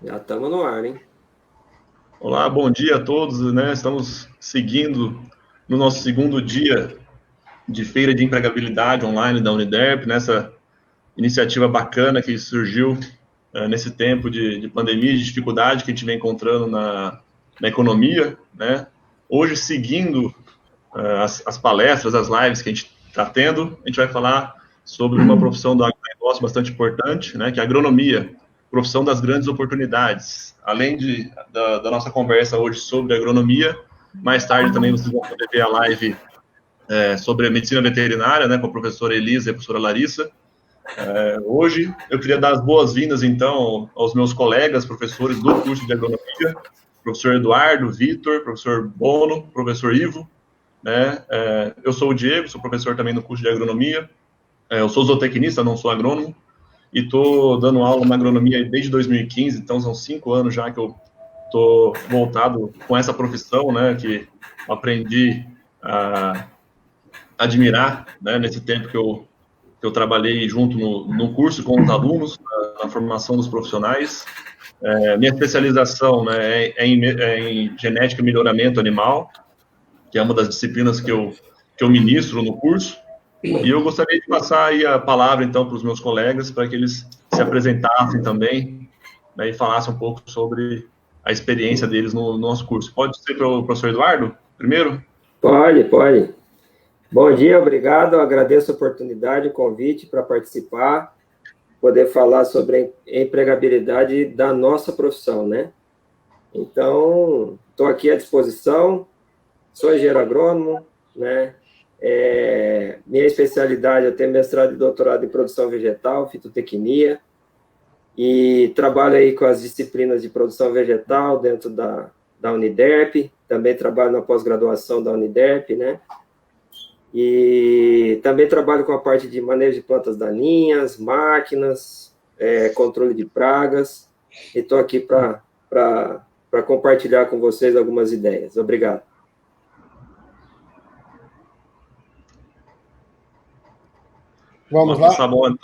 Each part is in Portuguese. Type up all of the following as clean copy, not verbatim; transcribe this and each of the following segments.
Já estamos no ar, hein? Olá, bom dia a todos, né? Estamos seguindo no nosso segundo dia de feira de empregabilidade online da Uniderp, nessa iniciativa bacana que surgiu nesse tempo de pandemia e de dificuldade que a gente vem encontrando na economia, né? Hoje, seguindo as palestras, as lives que a gente está tendo, a gente vai falar sobre uma profissão do agronegócio bastante importante, né? Que é a agronomia, profissão das grandes oportunidades. Além da nossa conversa hoje sobre agronomia, mais tarde também vocês vão poder ver a live sobre a medicina veterinária, né, com a professora Elisa e a professora Larissa. Hoje eu queria dar as boas-vindas, então, aos meus colegas, professores do curso de agronomia, professor Eduardo, Vitor, professor Bono, professor Ivo, né? Eu sou o Diego, sou professor também no curso de agronomia. Eu sou zootecnista, não sou agrônomo, e estou dando aula na agronomia desde 2015, então são 5 anos já que eu estou voltado com essa profissão, né, que aprendi a admirar, né, nesse tempo que eu trabalhei junto no curso com os alunos, na formação dos profissionais. Minha especialização, né, é em genética e melhoramento animal, que é uma das disciplinas que eu ministro no curso. E eu gostaria de passar aí a palavra, então, para os meus colegas, para que eles se apresentassem também, né, e falassem um pouco sobre a experiência deles no nosso curso. Pode ser para o professor Eduardo, primeiro? Pode. Bom dia, obrigado. Eu agradeço a oportunidade, o convite para participar, poder falar sobre a empregabilidade da nossa profissão, né? Então, estou aqui à disposição, sou engenheiro agrônomo, né? Minha especialidade, eu tenho mestrado e doutorado em produção vegetal, fitotecnia, e trabalho aí com as disciplinas de produção vegetal dentro da Uniderp, também trabalho na pós-graduação da Uniderp, né? E também trabalho com a parte de manejo de plantas daninhas, máquinas, controle de pragas, e estou aqui para compartilhar com vocês algumas ideias. Obrigado. Vamos lá? Passar a bola,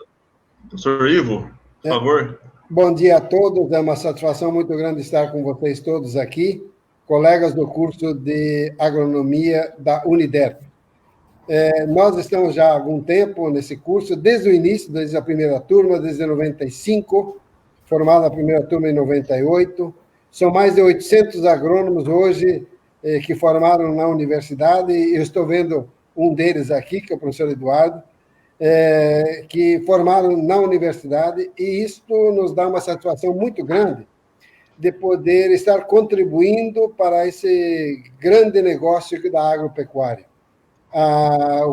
professor Ivo, por favor. Bom dia a todos, é uma satisfação muito grande estar com vocês todos aqui, colegas do curso de agronomia da Uniderp. Nós estamos já há algum tempo nesse curso, desde o início, desde a primeira turma, desde 95, formada a primeira turma em 98. São mais de 800 agrônomos hoje que formaram na universidade, e eu estou vendo um deles aqui, que é o professor Eduardo, que formaram na universidade, e isto nos dá uma satisfação muito grande de poder estar contribuindo para esse grande negócio da agropecuária. A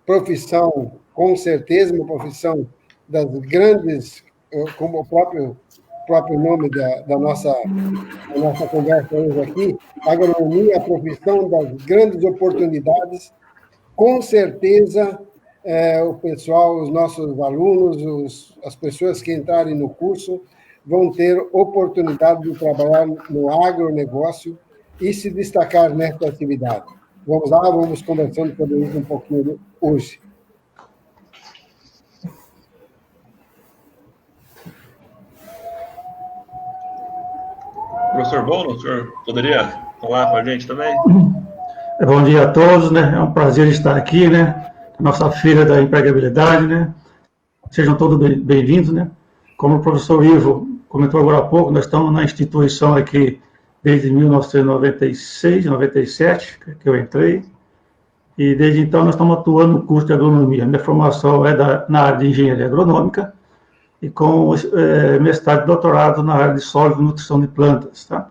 profissão, com certeza, uma profissão das grandes, como o próprio nome da nossa conversa hoje aqui, a agronomia é a profissão das grandes oportunidades. Com certeza, o pessoal, os nossos alunos, as pessoas que entrarem no curso vão ter oportunidade de trabalhar no agronegócio e se destacar nesta atividade. Vamos lá, vamos conversando sobre isso um pouquinho hoje. Professor Bono, o senhor poderia falar com a gente também? Bom dia a todos, né? É um prazer estar aqui, né? Nossa feira da empregabilidade, né? Sejam todos bem-vindos, né? Como o professor Ivo comentou agora há pouco, nós estamos na instituição aqui desde 1996, 97, que eu entrei, e desde então nós estamos atuando no curso de agronomia. Minha formação é na área de engenharia agronômica e com mestrado e doutorado na área de solo e nutrição de plantas, tá?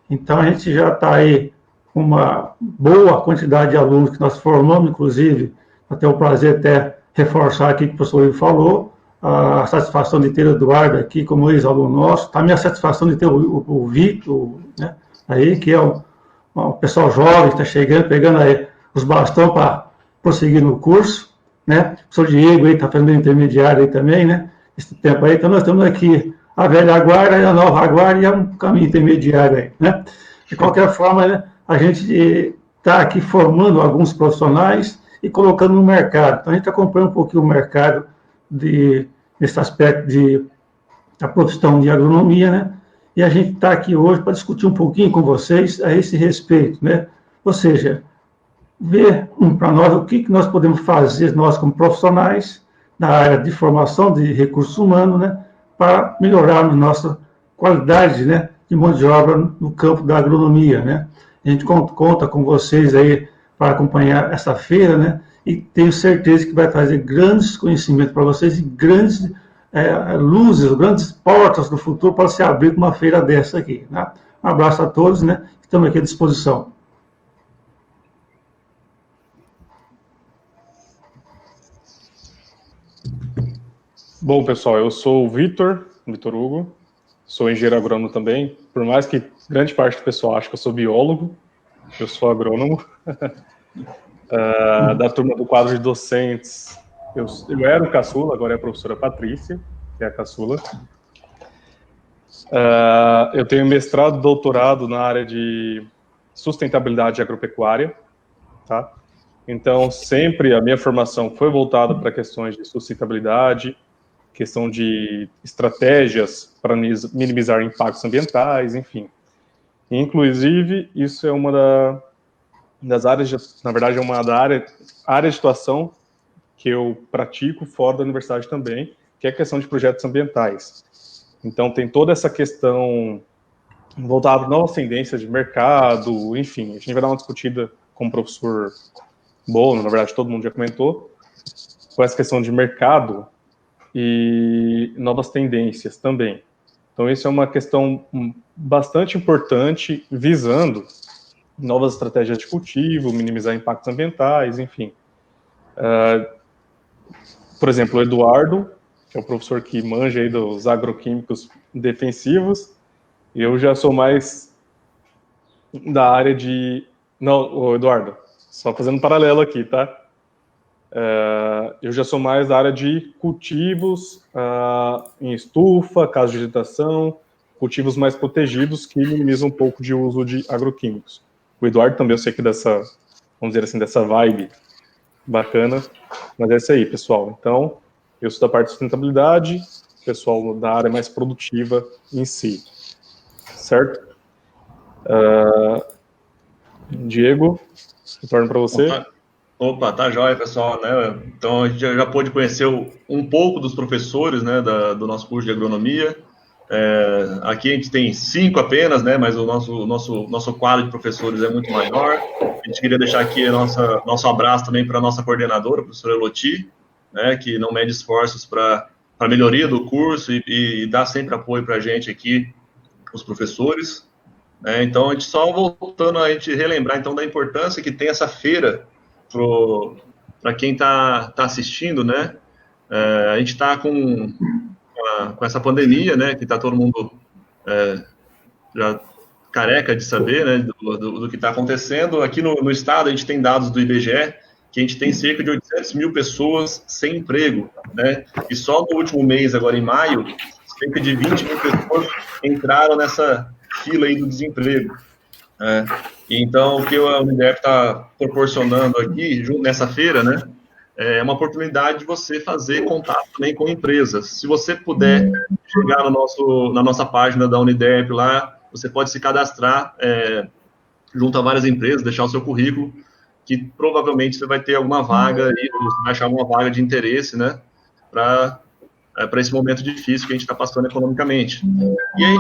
Então a gente já está aí com uma boa quantidade de alunos que nós formamos, inclusive, até o prazer até reforçar aqui que o professor Ivo falou, a satisfação de ter o Eduardo aqui como ex-aluno nosso, tá? A minha satisfação de ter o Vitor, né, aí, que é um pessoal jovem que está chegando, pegando aí os bastões para prosseguir no curso, né? O professor Diego aí está fazendo intermediário aí também, né? Esse tempo aí, então nós temos aqui a velha guarda e a nova guarda e um caminho intermediário aí, né? De qualquer forma, né, a gente está aqui formando alguns profissionais e colocando no mercado. Então a gente acompanha um pouquinho o mercado nesse aspecto da profissão de agronomia, né? e a gente está aqui hoje para discutir um pouquinho com vocês a esse respeito, né? Ou seja, ver para nós o que nós podemos fazer, nós como profissionais, na área de formação de recursos humanos, né, para melhorar a nossa qualidade, né, de mão de obra no campo da agronomia, né. A gente conta com vocês aí para acompanhar essa feira, né, e tenho certeza que vai trazer grandes conhecimentos para vocês e grandes luzes, grandes portas do futuro para se abrir com uma feira dessa aqui, né. Um abraço a todos, né, estamos aqui à disposição. Bom, pessoal, eu sou o Vitor Hugo, sou engenheiro agrônomo também, por mais que grande parte do pessoal ache que eu sou biólogo, eu sou agrônomo, da turma do quadro de docentes, eu era o caçula, agora é a professora Patrícia, que é a caçula. Eu tenho mestrado e doutorado na área de sustentabilidade agropecuária, tá? Então, sempre a minha formação foi voltada para questões de sustentabilidade, questão de estratégias para minimizar impactos ambientais, enfim. Inclusive, isso é uma das áreas, na verdade, é uma área de atuação que eu pratico fora da universidade também, que é a questão de projetos ambientais. Então, tem toda essa questão voltada para novas tendências de mercado, enfim, a gente vai dar uma discutida com o professor Bono, na verdade, todo mundo já comentou, com essa questão de mercado e novas tendências também. Então, isso é uma questão bastante importante, visando novas estratégias de cultivo, minimizar impactos ambientais, enfim. Por exemplo, o Eduardo, que é o professor que manja aí dos agroquímicos defensivos, eu já sou mais da área de... Não, Eduardo, só fazendo um paralelo aqui, tá? Eu já sou mais da área de cultivos em estufa, casa de vegetação, cultivos mais protegidos que minimizam um pouco de uso de agroquímicos. O Eduardo também, eu sei que dessa, vamos dizer assim, dessa vibe bacana, mas é isso aí, pessoal. Então, eu sou da parte de sustentabilidade, pessoal da área mais produtiva em si, certo? Diego, retorno para você. Opa, tá jóia, pessoal, né? Então, a gente já pôde conhecer um pouco dos professores, né, do nosso curso de agronomia. Aqui a gente tem 5 apenas, né, mas o nosso quadro de professores é muito maior. A gente queria deixar aqui nosso abraço também para a nossa coordenadora, a professora Eloti, né, que não mede esforços para a melhoria do curso e dá sempre apoio para a gente aqui, os professores. Então, a gente só voltando a gente relembrar então da importância que tem essa feira para quem está assistindo, né? A gente está com essa pandemia, né? Que está todo mundo já careca de saber, né? Do que está acontecendo. Aqui no estado, a gente tem dados do IBGE que a gente tem cerca de 800 mil pessoas sem emprego, né? E só no último mês, agora em maio, cerca de 20 mil pessoas entraram nessa fila aí do desemprego. Então, o que a Unidep está proporcionando aqui, nessa feira, né, é uma oportunidade de você fazer contato também com empresas. Se você puder chegar na nossa página da Unidep lá, você pode se cadastrar junto a várias empresas, deixar o seu currículo, que provavelmente você vai ter alguma vaga, aí, você vai achar alguma vaga de interesse, né, para esse momento difícil que a gente está passando economicamente. E aí,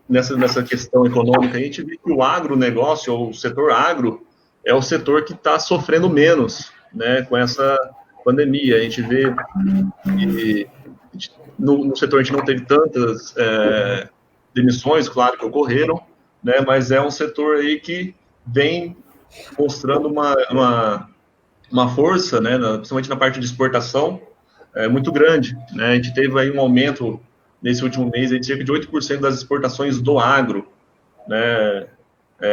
nessa questão econômica, a gente vê que o agronegócio, ou o setor agro, é o setor que está sofrendo menos, né, com essa pandemia. A gente vê que no setor a gente não teve tantas demissões, claro, que ocorreram, né, mas é um setor aí que vem mostrando uma força, né, principalmente na parte de exportação, muito grande, né. A gente teve aí um aumento nesse último mês, de cerca de 8% das exportações do agro, né,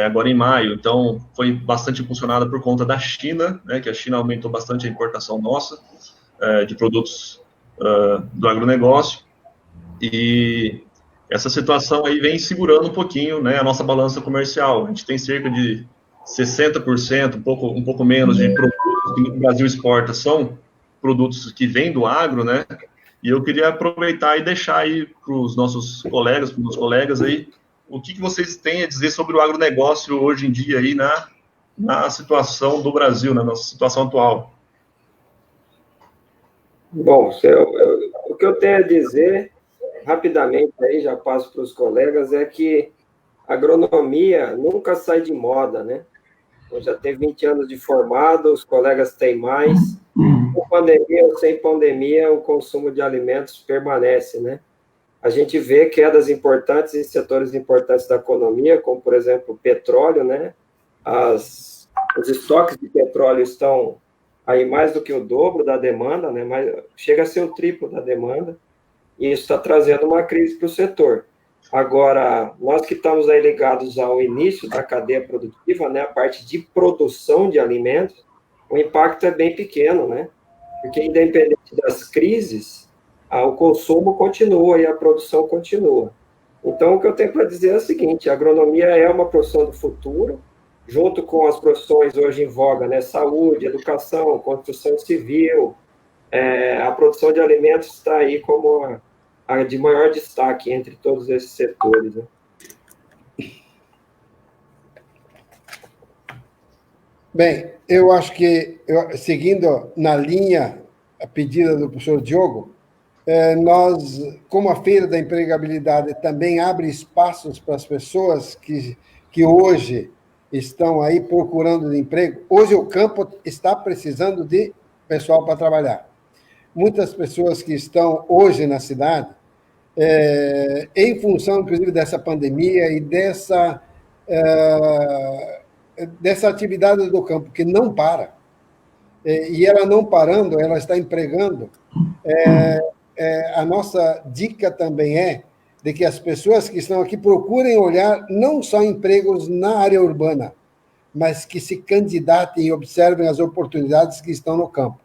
agora em maio. Então, foi bastante impulsionada por conta da China, né, que a China aumentou bastante a importação nossa de produtos do agronegócio. E essa situação aí vem segurando um pouquinho, né, a nossa balança comercial. A gente tem cerca de 60%, um pouco menos de produtos que o Brasil exporta, são produtos que vêm do agro, né? E eu queria aproveitar e deixar aí para os nossos colegas, para os meus colegas aí, o que vocês têm a dizer sobre o agronegócio hoje em dia aí na situação do Brasil, na nossa situação atual. Bom, o que eu tenho a dizer, rapidamente, aí já passo para os colegas, é que a agronomia nunca sai de moda, né? Eu já tenho 20 anos de formado, os colegas têm mais. Com pandemia ou sem pandemia, o consumo de alimentos permanece, né? A gente vê quedas importantes em setores importantes da economia, como, por exemplo, o petróleo, né? Os estoques de petróleo estão aí mais do que o dobro da demanda, né? Mas chega a ser o triplo da demanda, e isso está trazendo uma crise para o setor. Agora, nós que estamos aí ligados ao início da cadeia produtiva, né? A parte de produção de alimentos, o impacto é bem pequeno, né? Porque, independente das crises, o consumo continua e a produção continua. Então, o que eu tenho para dizer é o seguinte: a agronomia é uma profissão do futuro, junto com as profissões hoje em voga, né? Saúde, educação, construção civil, a produção de alimentos está aí como a de maior destaque entre todos esses setores, né? Bem, eu acho que, seguindo na linha a pedida do professor Diogo, nós, como a Feira da Empregabilidade também abre espaços para as pessoas que hoje estão aí procurando emprego, hoje o campo está precisando de pessoal para trabalhar. Muitas pessoas que estão hoje na cidade, em função, inclusive, dessa pandemia e dessa atividade do campo, que não para, e ela não parando, ela está empregando. A nossa dica também é de que as pessoas que estão aqui procurem olhar não só empregos na área urbana, mas que se candidatem e observem as oportunidades que estão no campo.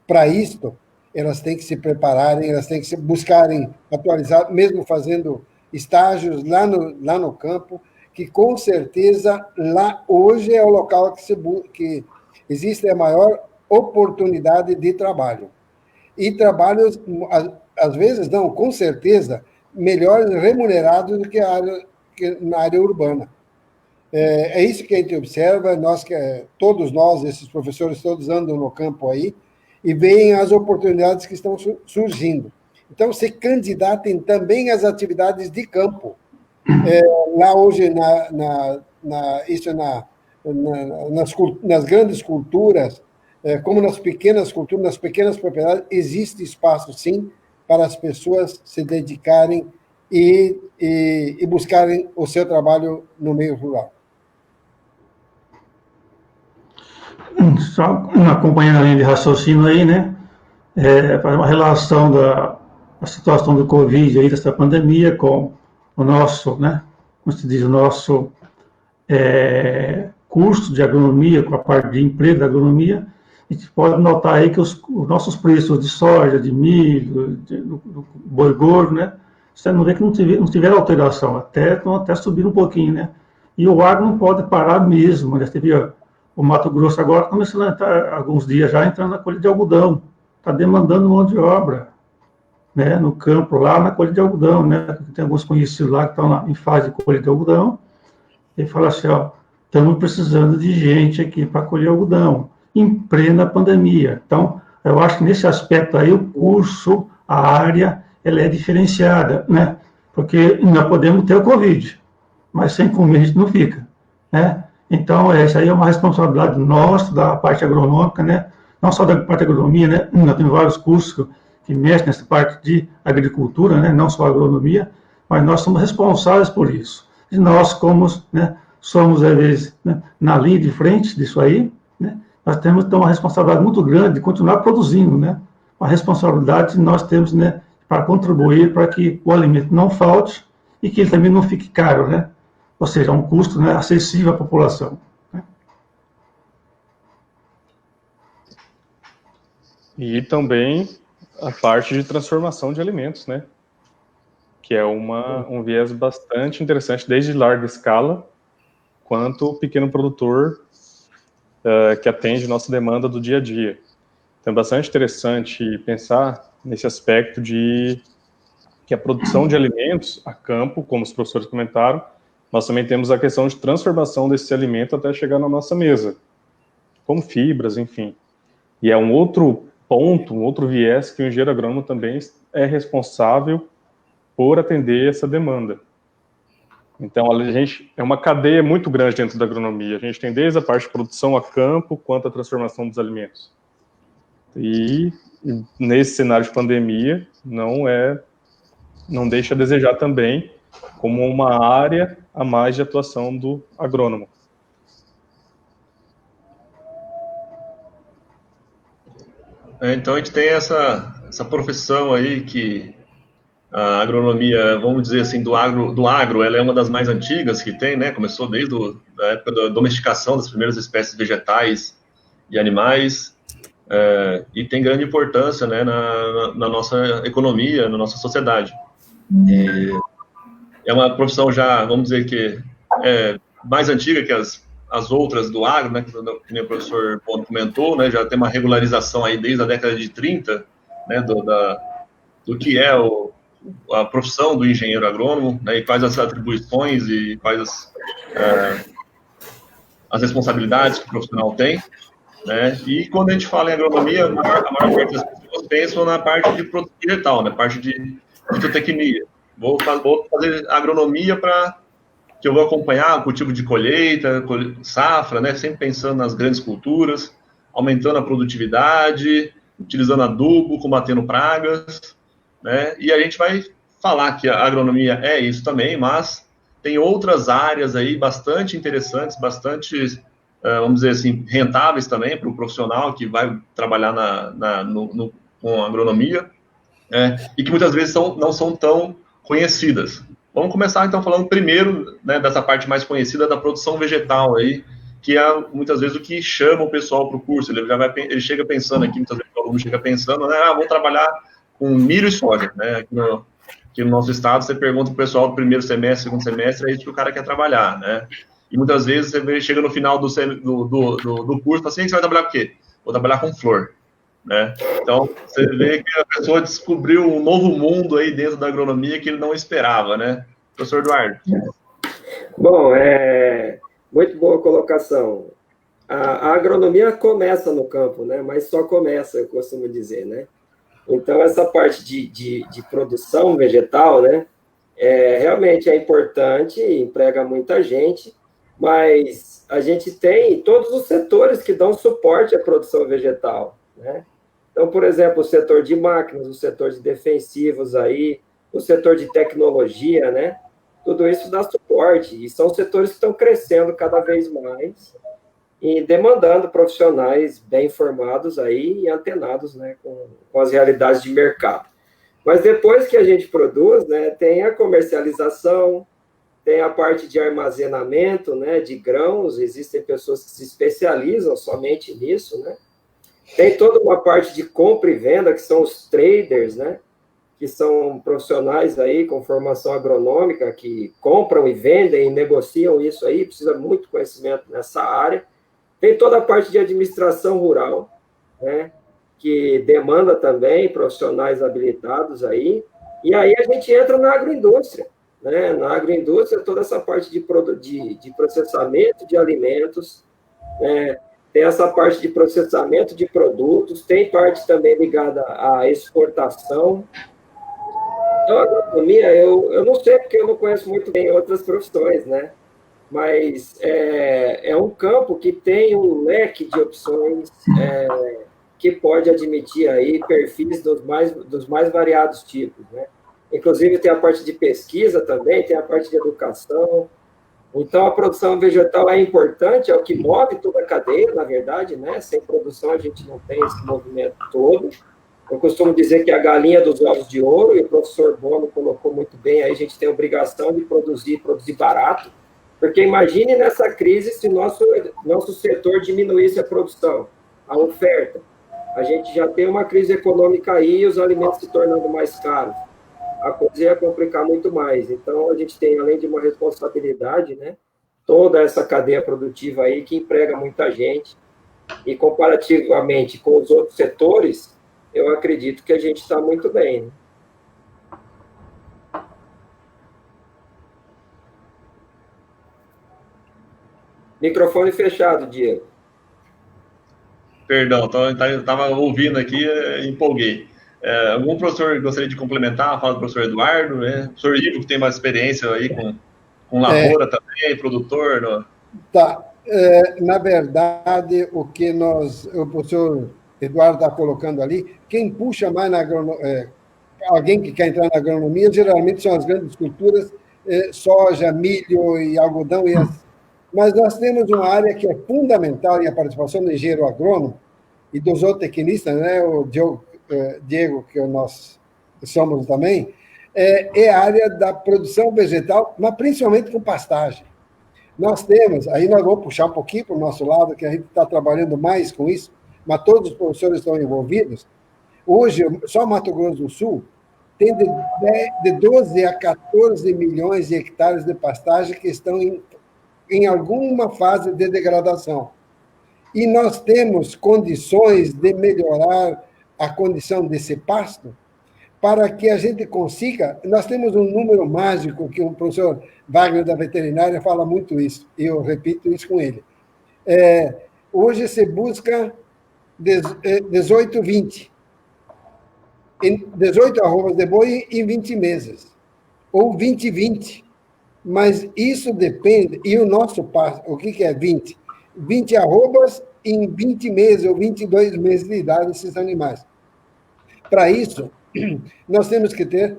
Para isto, elas têm que se prepararem, elas têm que se buscarem atualizar, mesmo fazendo estágios lá no campo, que com certeza lá hoje é o local que existe a maior oportunidade de trabalho. E trabalhos, às vezes, não, com certeza, melhores remunerados do que na área urbana. É isso que a gente observa, todos nós, esses professores, todos andam no campo aí, e veem as oportunidades que estão surgindo. Então, se candidatem também às atividades de campo. Lá hoje, nas grandes culturas, como nas pequenas culturas, nas pequenas propriedades, existe espaço, sim, para as pessoas se dedicarem e buscarem o seu trabalho no meio rural. Só acompanhando a linha de raciocínio aí, né? Faz uma relação da situação do Covid, aí, dessa pandemia, com o nosso, né? Como se diz, o nosso curso de agronomia, com a parte de emprego da agronomia. A gente pode notar aí que os nossos preços de soja, de milho, do boi gordo, né? Você não vê que não tiveram alteração, até subiram um pouquinho, né? E o agro não pode parar mesmo, né? Você viu, o Mato Grosso agora começando a entrar, alguns dias já entrando na colheita de algodão, está demandando mão de obra, né? No campo lá, na colheita de algodão, né? Tem alguns conhecidos lá que estão em fase de colheita de algodão, e fala assim, ó, estamos precisando de gente aqui para colher algodão, em plena pandemia. Então, eu acho que nesse aspecto aí, o curso, a área, ela é diferenciada, né? Porque nós podemos ter o Covid, mas sem comer a gente não fica, né? Então, essa aí é uma responsabilidade nossa, da parte agronômica, né? Não só da parte de agronomia, né? Nós temos vários cursos que mexem nessa parte de agricultura, né? Não só agronomia, mas nós somos responsáveis por isso. E nós, somos, às vezes, né, na linha de frente disso aí, né? Nós temos então uma responsabilidade muito grande de continuar produzindo, né? Uma responsabilidade que nós temos, né, para contribuir para que o alimento não falte e que ele também não fique caro, né? Ou seja, um custo, né, acessível à população. Né? E também a parte de transformação de alimentos, né? Que é um viés bastante interessante, desde larga escala, quanto o pequeno produtor que atende nossa demanda do dia a dia. Então é bastante interessante pensar nesse aspecto de que a produção de alimentos a campo, como os professores comentaram, nós também temos a questão de transformação desse alimento até chegar na nossa mesa, como fibras, enfim. E é um outro ponto, um outro viés que o engenheiro agrônomo também é responsável por atender essa demanda. Então, a gente é uma cadeia muito grande dentro da agronomia. A gente tem desde a parte de produção a campo, quanto a transformação dos alimentos. E nesse cenário de pandemia, não deixa a desejar também como uma área a mais de atuação do agrônomo. Então a gente tem essa profissão aí que a agronomia, vamos dizer assim, do agro, ela é uma das mais antigas que tem, né? Começou desde a época da domesticação das primeiras espécies vegetais e animais, e tem grande importância, né, na nossa economia, na nossa sociedade. E é uma profissão já, vamos dizer que mais antiga que as outras do agro, né, que o professor Bono comentou, né, já tem uma regularização aí desde a década de 30, né, do que é a profissão do engenheiro agrônomo, né, e quais as atribuições e quais as responsabilidades que o profissional tem, né, e quando a gente fala em agronomia, a maior parte das pessoas pensam na parte de produto vegetal, na parte de fitotecnia. Vou fazer agronomia que eu vou acompanhar o cultivo de colheita, safra, né, sempre pensando nas grandes culturas, aumentando a produtividade, utilizando adubo, combatendo pragas, né, e a gente vai falar que a agronomia é isso também, mas tem outras áreas aí bastante interessantes, bastante, vamos dizer assim, rentáveis também para o profissional que vai trabalhar com agronomia, e que muitas vezes não são tão conhecidas. Vamos começar, então, falando primeiro, né, dessa parte mais conhecida da produção vegetal aí, que é, muitas vezes, o que chama o pessoal para o curso. Ele chega pensando aqui, muitas vezes o aluno chega pensando, né, vou trabalhar com milho e soja, né, aqui no nosso estado, você pergunta para o pessoal do primeiro semestre, segundo semestre, é isso que o cara quer trabalhar, né, e muitas vezes você chega no final do curso e fala assim, você vai trabalhar com o quê? Vou trabalhar com flor. Né? Então, você vê que a pessoa descobriu um novo mundo aí dentro da agronomia que ele não esperava, né? Professor Eduardo. Bom, muito boa colocação. A agronomia começa no campo, né? Mas só começa, eu costumo dizer, né? Então, essa parte de produção vegetal, né? Realmente é importante, emprega muita gente, mas a gente tem todos os setores que dão suporte à produção vegetal, né? Então, por exemplo, o setor de máquinas, o setor de defensivos aí, o setor de tecnologia, né? Tudo isso dá suporte, e são setores que estão crescendo cada vez mais e demandando profissionais bem formados aí e antenados, né, com as realidades de mercado. Mas depois que a gente produz, né, tem a comercialização, tem a parte de armazenamento, né, de grãos, existem pessoas que se especializam somente nisso, né? Tem toda uma parte de compra e venda, que são os traders, né? Que são profissionais aí com formação agronômica, que compram e vendem e negociam isso aí, precisa muito conhecimento nessa área. Tem toda a parte de administração rural, né? Que demanda também profissionais habilitados aí. E aí a gente entra na agroindústria, né? Na agroindústria, toda essa parte de processamento de alimentos, né? Tem essa parte de processamento de produtos, tem parte também ligada à exportação. Então, a agronomia, eu não sei porque eu não conheço muito bem outras profissões, né? Mas é um campo que tem um leque de opções que pode admitir aí perfis dos mais variados tipos, né? Inclusive, tem a parte de pesquisa também, tem a parte de educação. Então, a produção vegetal é importante, é o que move toda a cadeia, na verdade, né? Sem produção, a gente não tem esse movimento todo. Eu costumo dizer que a galinha dos ovos de ouro, e o professor Bono colocou muito bem, aí a gente tem a obrigação de produzir barato, porque imagine nessa crise se nosso setor diminuísse a produção, a oferta. A gente já tem uma crise econômica aí e os alimentos se tornando mais caros. A coisa ia complicar muito mais. Então, a gente tem, além de uma responsabilidade, né, toda essa cadeia produtiva aí que emprega muita gente E comparativamente com os outros setores, eu acredito que a gente está muito bem. Né? Microfone fechado, Diego. Perdão, estava ouvindo aqui e empolguei. Algum professor gostaria de complementar a fala do professor Eduardo? Né? O professor Ivo, que tem mais experiência aí com lavoura também, produtor. No... Tá. Na verdade, o professor Eduardo está colocando ali, quem puxa mais na agronomia, alguém que quer entrar na agronomia, geralmente são as grandes culturas, soja, milho e algodão. Mas nós temos uma área que é fundamental em a participação do engenheiro agrônomo e dos zootecnistas, né? O Diego, que nós somos também, é a área da produção vegetal, mas principalmente com pastagem. Nós temos, aí nós vamos puxar um pouquinho para o nosso lado, que a gente está trabalhando mais com isso, mas todos os professores estão envolvidos. Hoje, só Mato Grosso do Sul tem de 12 a 14 milhões de hectares de pastagem que estão em alguma fase de degradação. E nós temos condições de melhorar a condição desse pasto para que a gente consiga... Nós temos um número mágico que o professor Wagner da veterinária fala muito isso, e eu repito isso com ele. Hoje se busca 18, 20. 18 arrobas de boi em 20 meses, ou 20, 20. Mas isso depende, e o nosso pasto, o que é 20? 20 arrobas em 20 meses, ou 22 meses de idade esses animais. Para isso, nós temos que ter,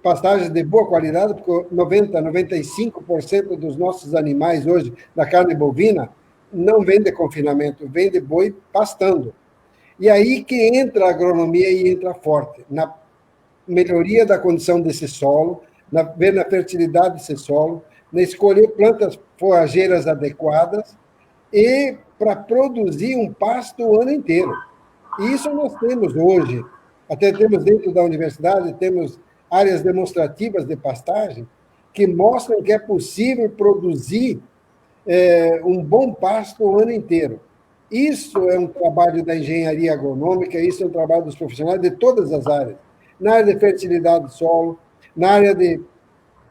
pastagens de boa qualidade, porque 95% dos nossos animais hoje, da carne bovina, não vem de confinamento, vem de boi pastando. E aí que entra a agronomia e entra forte, na melhoria da condição desse solo, na fertilidade desse solo, na escolher plantas forrageiras adequadas e para produzir um pasto o ano inteiro. E isso nós temos hoje, até temos dentro da universidade, temos áreas demonstrativas de pastagem que mostram que é possível produzir um bom pasto o ano inteiro. Isso é um trabalho da engenharia agronômica, isso é um trabalho dos profissionais de todas as áreas. Na área de fertilidade do solo, na área de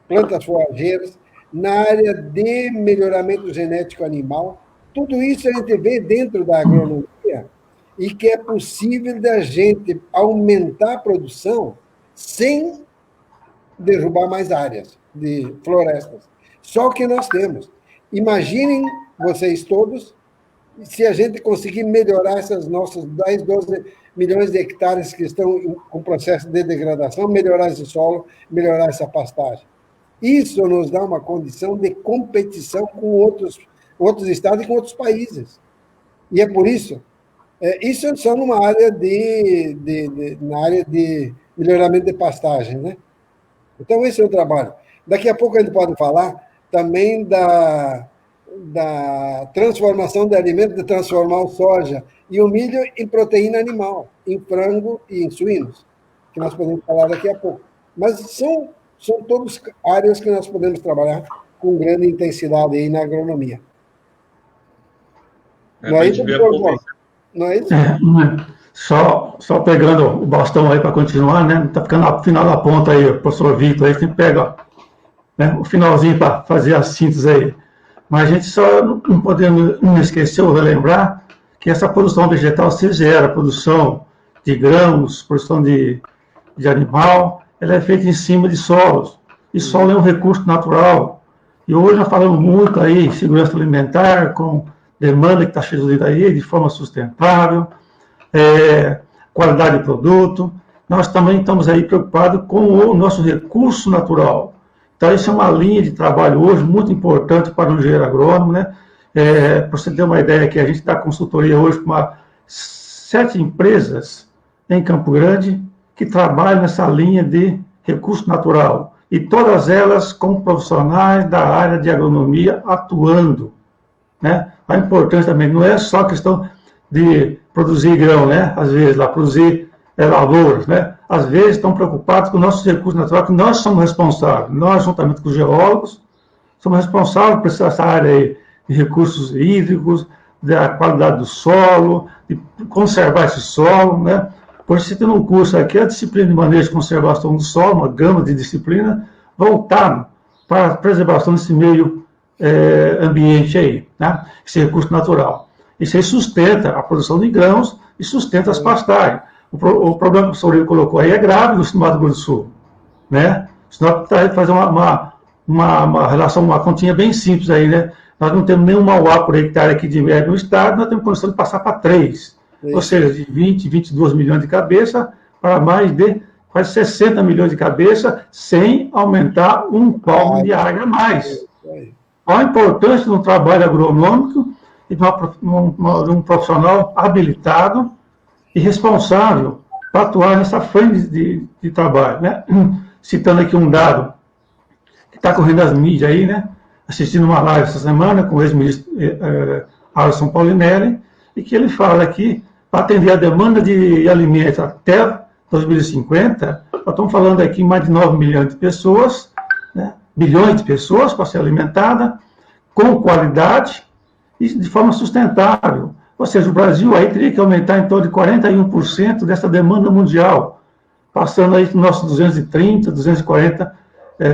plantas forrageiras, na área de melhoramento genético animal. Tudo isso a gente vê dentro da agronomia e que é possível da gente aumentar a produção sem derrubar mais áreas de florestas. Só que nós temos. Imaginem vocês todos se a gente conseguir melhorar essas nossas 10, 12 milhões de hectares que estão com processo de degradação, melhorar esse solo, melhorar essa pastagem. Isso nos dá uma condição de competição com outros estados e com outros países. E é por isso, isso é só numa área na área de melhoramento de pastagem, né? Então, esse é o trabalho. Daqui a pouco a gente pode falar também da transformação de alimentos, de transformar o soja e o milho em proteína animal, em frango e em suínos, que nós podemos falar daqui a pouco. Mas são todas áreas que nós podemos trabalhar com grande intensidade aí na agronomia. Não é isso, professor? Não é isso? Só pegando o bastão aí para continuar, né? Está ficando no final da ponta aí, o professor Vitor, aí tem que pegar, né, o finalzinho para fazer a síntese aí. Mas a gente só não podemos esquecer ou relembrar que essa produção vegetal se gera, produção de grãos, produção de animal, ela é feita em cima de solos. E solo é um recurso natural. E hoje nós falamos muito aí em segurança alimentar, com demanda que está chegando aí de forma sustentável, qualidade de produto. Nós também estamos aí preocupados com o nosso recurso natural. Então, isso é uma linha de trabalho hoje muito importante para o engenheiro agrônomo, né? Para você ter uma ideia, que a gente dá consultoria hoje para 7 empresas em Campo Grande que trabalham nessa linha de recurso natural. E todas elas com profissionais da área de agronomia atuando, né? A importância também não é só questão de produzir grão, né? Às vezes, lá produzir lavouras, né? Às vezes estão preocupados com nossos recursos naturais, que nós somos responsáveis. Nós, juntamente com os geólogos, somos responsáveis por essa área aí de recursos hídricos, da qualidade do solo, de conservar esse solo, né? Por isso, você tem um curso aqui, a disciplina de manejo e conservação do solo, uma gama de disciplina voltada para a preservação desse meio ambiente aí, né? Esse recurso natural. Isso aí sustenta a produção de grãos e sustenta as pastagens. O problema que o professor Ivo colocou aí é grave no Mato Grosso do Sul, né? Senão, fazer uma relação, uma continha bem simples aí, né? Nós não temos nenhum Mauá por hectare aqui de média no estado, nós temos condição de passar para 3. Ou seja, de 20, 22 milhões de cabeça para mais de quase 60 milhões de cabeça, sem aumentar um palmo de área a mais. Qual a importância de um trabalho agronômico e de um profissional habilitado e responsável para atuar nessa frente de trabalho, né? Citando aqui um dado que está correndo as mídias aí, né? Assistindo uma live essa semana com o ex-ministro Alisson Paulinelli, e que ele fala aqui, para atender a demanda de alimentos até 2050, nós estamos falando aqui em mais de 9 milhões de pessoas, né? Bilhões de pessoas para ser alimentada, com qualidade e de forma sustentável. Ou seja, o Brasil aí teria que aumentar em torno de 41% dessa demanda mundial, passando aí dos nossos 230, 240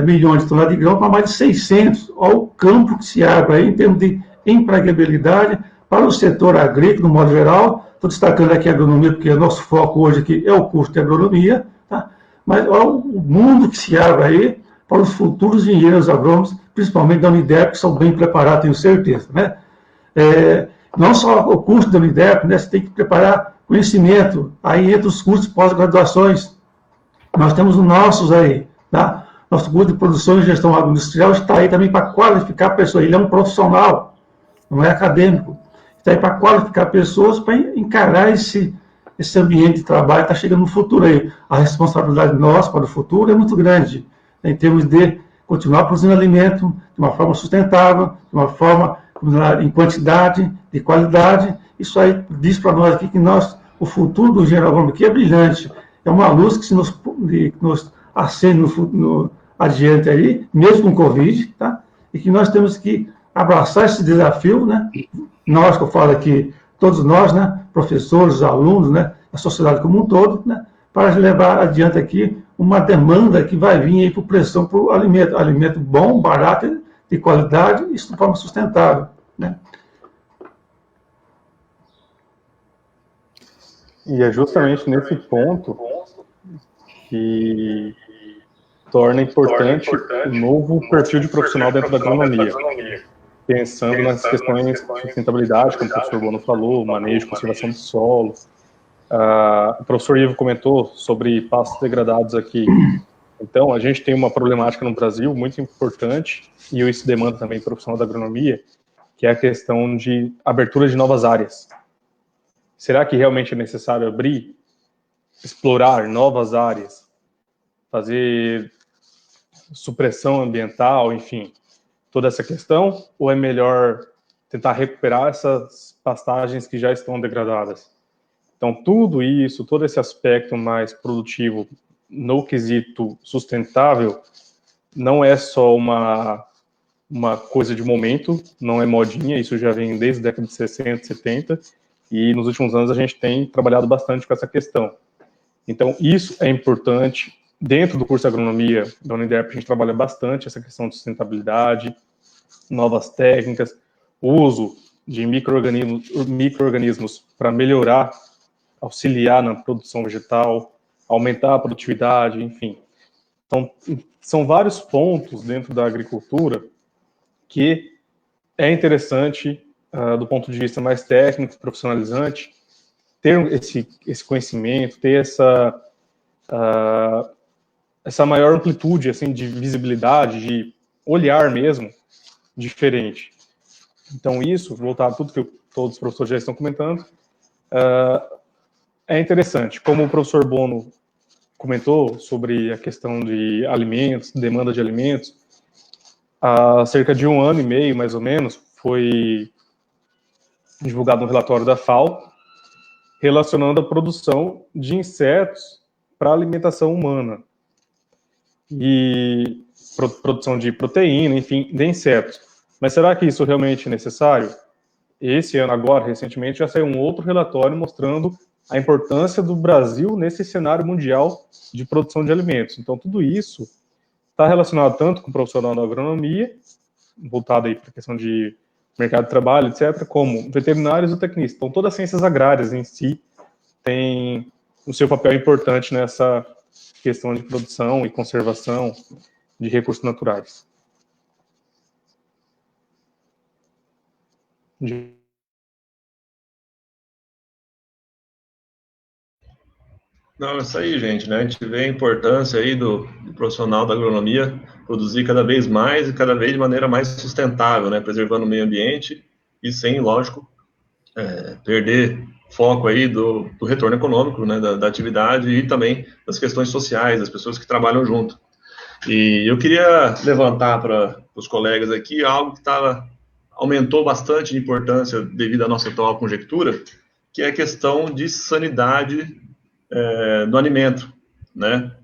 milhões de toneladas de grão para mais de 600. Olha o campo que se abre aí em termos de empregabilidade para o setor agrícola, no modo geral. Estou destacando aqui a agronomia, porque o nosso foco hoje aqui é o curso de agronomia, tá? Mas olha o mundo que se abre aí para os futuros engenheiros agrônomos, principalmente da Uniderp, que são bem preparados, tenho certeza, né? Não só o curso da Uniderp, né? Você tem que preparar conhecimento, aí entra os cursos de pós-graduações. Nós temos os nossos aí, tá? Nosso curso de produção e gestão agroindustrial está aí também para qualificar a pessoa. Ele é um profissional, não é acadêmico. Está aí para qualificar pessoas para encarar esse ambiente de trabalho que está chegando no futuro aí. A responsabilidade nossa para o futuro é muito grande, em termos de continuar produzindo alimento de uma forma sustentável, de uma forma em quantidade, de qualidade. Isso aí diz para nós aqui que o futuro do engenheiro agrônomo aqui é brilhante. É uma luz que nos acende adiante aí, mesmo com Covid, tá? E que nós temos que abraçar esse desafio, né? Nós, que eu falo aqui, todos nós, né? Professores, alunos, né? A sociedade como um todo, né? Para levar adiante aqui uma demanda que vai vir aí por pressão por alimento bom, barato, de qualidade e de forma sustentável, né? E é justamente nesse ponto que torna importante um novo perfil de profissional dentro da agronomia, pensando nas questões de sustentabilidade, como o professor Bono falou, manejo, conservação do solo. O professor Ivo comentou sobre pastos degradados aqui. Então, a gente tem uma problemática no Brasil muito importante, e isso demanda também profissional da agronomia, que é a questão de abertura de novas áreas. Será que realmente é necessário abrir, explorar novas áreas, fazer supressão ambiental, enfim, toda essa questão, ou é melhor tentar recuperar essas pastagens que já estão degradadas? Então, tudo isso, todo esse aspecto mais produtivo no quesito sustentável, não é só uma coisa de momento, não é modinha, isso já vem desde a década de 60, 70, e nos últimos anos a gente tem trabalhado bastante com essa questão. Então, isso é importante. Dentro do curso de agronomia da Uniderp, a gente trabalha bastante essa questão de sustentabilidade, novas técnicas, uso de micro-organismos para melhorar, auxiliar na produção vegetal, aumentar a produtividade, enfim. Então, são vários pontos dentro da agricultura que é interessante, do ponto de vista mais técnico, profissionalizante, ter esse conhecimento, ter essa maior amplitude assim, de visibilidade, de olhar mesmo diferente. Então, isso, voltado a tudo que todos os professores já estão comentando, é interessante. Como o professor Bono comentou sobre a questão de alimentos, demanda de alimentos, há cerca de 1 ano e meio, mais ou menos, foi divulgado um relatório da FAO relacionando a produção de insetos para alimentação humana e produção de proteína, enfim, de insetos. Mas será que isso realmente é necessário? Esse ano agora, recentemente, já saiu um outro relatório mostrando a importância do Brasil nesse cenário mundial de produção de alimentos. Então, tudo isso está relacionado tanto com o profissional da agronomia, voltado aí para a questão de mercado de trabalho, etc., como veterinários e tecnistas. Então, todas as ciências agrárias em si têm o seu papel importante nessa questão de produção e conservação de recursos naturais. Não, é isso aí, gente, né? A gente vê a importância aí do profissional da agronomia produzir cada vez mais e cada vez de maneira mais sustentável, né? Preservando o meio ambiente e sem, lógico, perder foco aí do retorno econômico, né? Da atividade e também das questões sociais, das pessoas que trabalham junto. E eu queria levantar para os colegas aqui algo que aumentou bastante de importância devido à nossa atual conjectura, que é a questão de sanidade do alimento, né?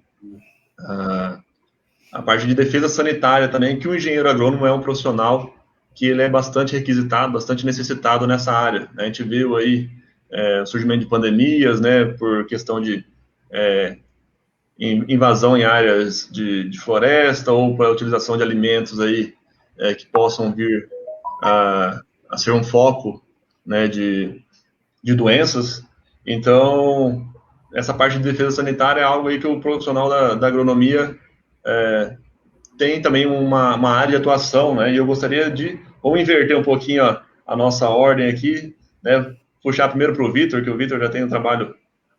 A parte de defesa sanitária também, que o engenheiro agrônomo é um profissional que ele é bastante requisitado, bastante necessitado nessa área. A gente viu aí o surgimento de pandemias, né, por questão de invasão em áreas de floresta ou para a utilização de alimentos aí que possam vir a ser um foco, né, de doenças. Então, essa parte de defesa sanitária é algo aí que o profissional da agronomia tem também uma área de atuação, né? E eu gostaria vamos inverter um pouquinho a nossa ordem aqui, né? Puxar primeiro para o Vitor, que o Vitor já tem um trabalho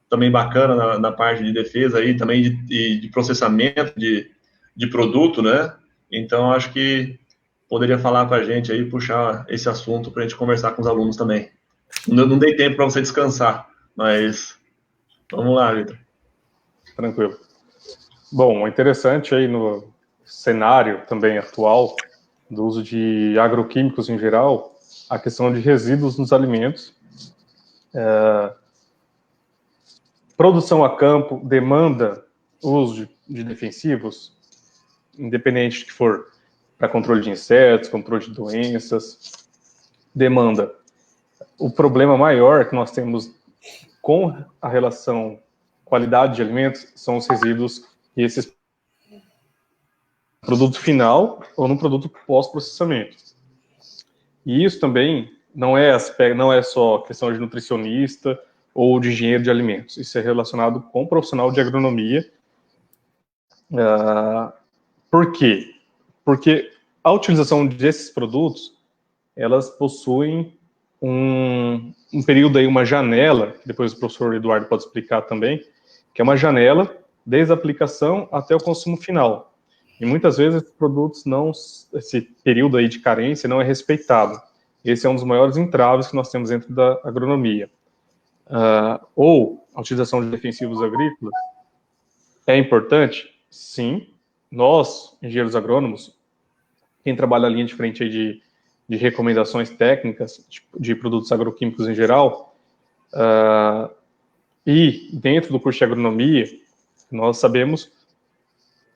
também bacana na parte de defesa aí, também de processamento de produto, né? Então, acho que poderia falar para a gente aí, puxar esse assunto para a gente conversar com os alunos também. Não dei tempo para você descansar, mas vamos lá, Vitor. Tranquilo. Bom, interessante aí no cenário também atual do uso de agroquímicos em geral, a questão de resíduos nos alimentos. Produção a campo demanda uso de defensivos, independente de que for para controle de insetos, controle de doenças, demanda. O problema maior que nós temos com a relação qualidade de alimentos são os resíduos e esses produto final ou no produto pós-processamento. E isso também não é só questão de nutricionista ou de engenheiro de alimentos. Isso é relacionado com o profissional de agronomia. Por quê? Porque a utilização desses produtos, elas possuem um período aí, uma janela, que depois o professor Eduardo pode explicar também, que é uma janela desde a aplicação até o consumo final. E muitas vezes esses produtos esse período aí de carência não é respeitado. Esse é um dos maiores entraves que nós temos dentro da agronomia. Ou a utilização de defensivos agrícolas é importante? Sim. Nós, engenheiros agrônomos, quem trabalha a linha de frente aí de recomendações técnicas de produtos agroquímicos em geral, e dentro do curso de agronomia, nós sabemos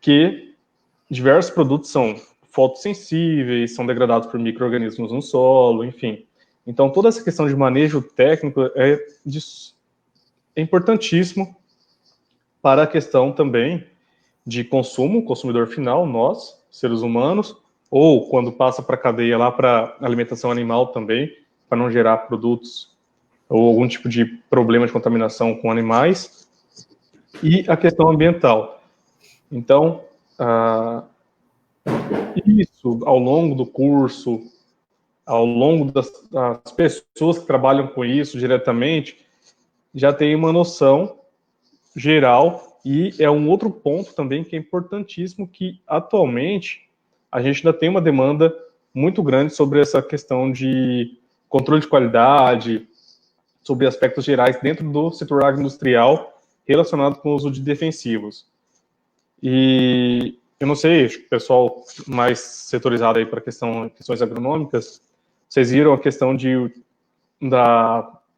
que diversos produtos são fotossensíveis, são degradados por micro-organismos no solo, enfim. Então, toda essa questão de manejo técnico é importantíssimo para a questão também de consumo, consumidor final, nós, seres humanos, ou quando passa para a cadeia lá para alimentação animal também, para não gerar produtos ou algum tipo de problema de contaminação com animais, e a questão ambiental. Então, isso, ao longo do curso, ao longo das pessoas que trabalham com isso diretamente, já tem uma noção geral, e é um outro ponto também que é importantíssimo, que atualmente a gente ainda tem uma demanda muito grande sobre essa questão de controle de qualidade, sobre aspectos gerais dentro do setor agroindustrial relacionado com o uso de defensivos. E eu não sei, o pessoal mais setorizado aí para questões agronômicas, vocês viram a questão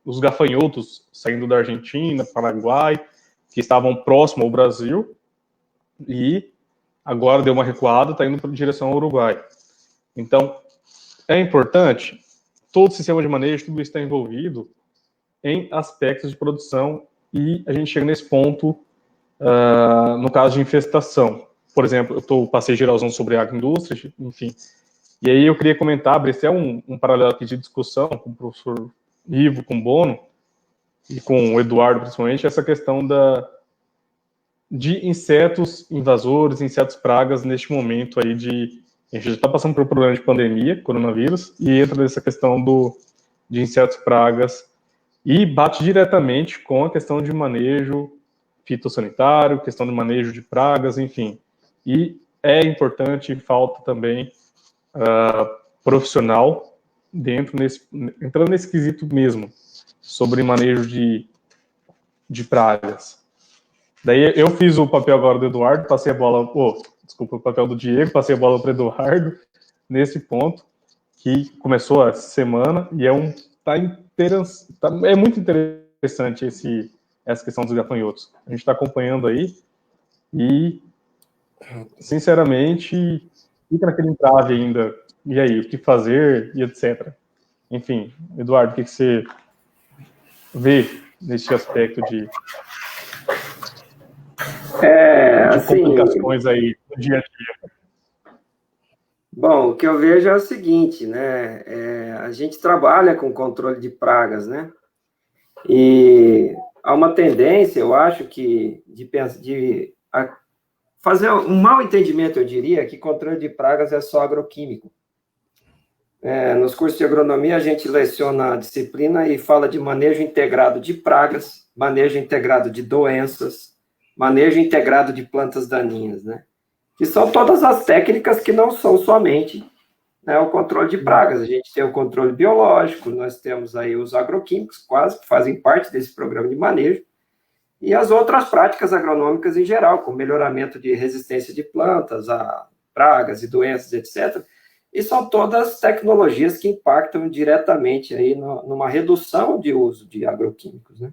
os gafanhotos saindo da Argentina, Paraguai, que estavam próximo ao Brasil, e agora deu uma recuada, está indo em direção ao Uruguai. Então, é importante, todo sistema de manejo, tudo isso está envolvido em aspectos de produção, e a gente chega nesse ponto no caso de infestação. Por exemplo, eu passei geralzão sobre agroindústria, enfim, e aí eu queria comentar, abrir até um paralelo aqui de discussão com o professor Ivo, com o Bono, e com o Eduardo, principalmente, essa questão de insetos invasores, insetos pragas, neste momento aí a gente já está passando por um problema de pandemia, coronavírus, e entra nessa questão de insetos pragas, e bate diretamente com a questão de manejo fitossanitário, questão de manejo de pragas, enfim. E é importante, falta também profissional entrando nesse quesito mesmo, sobre manejo de pragas. Daí eu fiz o papel agora do Eduardo, passei a bola, o papel do Diego, passei a bola para o Eduardo, nesse ponto, que começou essa semana, e é muito interessante essa questão dos gafanhotos. A gente está acompanhando aí, e, sinceramente, fica naquele entrave ainda, e aí, o que fazer, e etc. Enfim, Eduardo, o que você vê nesse aspecto de complicações aí no dia a dia? Bom, o que eu vejo é o seguinte, né? A gente trabalha com controle de pragas, né? E há uma tendência, eu acho, que de fazer um mau entendimento, eu diria, que controle de pragas é só agroquímico. Nos cursos de agronomia, a gente leciona a disciplina e fala de manejo integrado de pragas, manejo integrado de doenças, manejo integrado de plantas daninhas, né? Que são todas as técnicas que não são somente, né, o controle de pragas. A gente tem o controle biológico, nós temos aí os agroquímicos, quase, que fazem parte desse programa de manejo, e as outras práticas agronômicas em geral, com melhoramento de resistência de plantas a pragas e doenças, etc., e são todas tecnologias que impactam diretamente aí numa redução de uso de agroquímicos, né?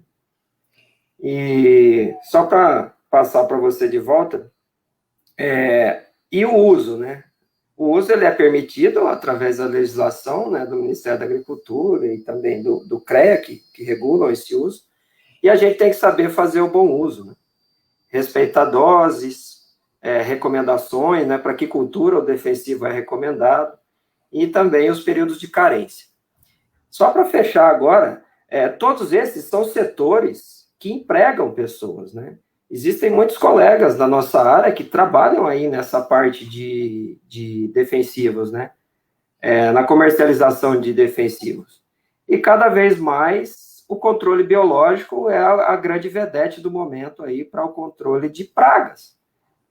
E só para passar para você de volta, e o uso, né? O uso ele é permitido através da legislação, né, do Ministério da Agricultura e também do CREA, que regulam esse uso, e a gente tem que saber fazer o bom uso, né? Respeitar doses, recomendações, né, para que cultura ou defensivo é recomendado, e também os períodos de carência. Só para fechar agora, todos esses são setores que empregam pessoas, né? Existem muitos colegas da nossa área que trabalham aí nessa parte de defensivos, né? Na comercialização de defensivos. E cada vez mais o controle biológico é a grande vedete do momento aí para o controle de pragas,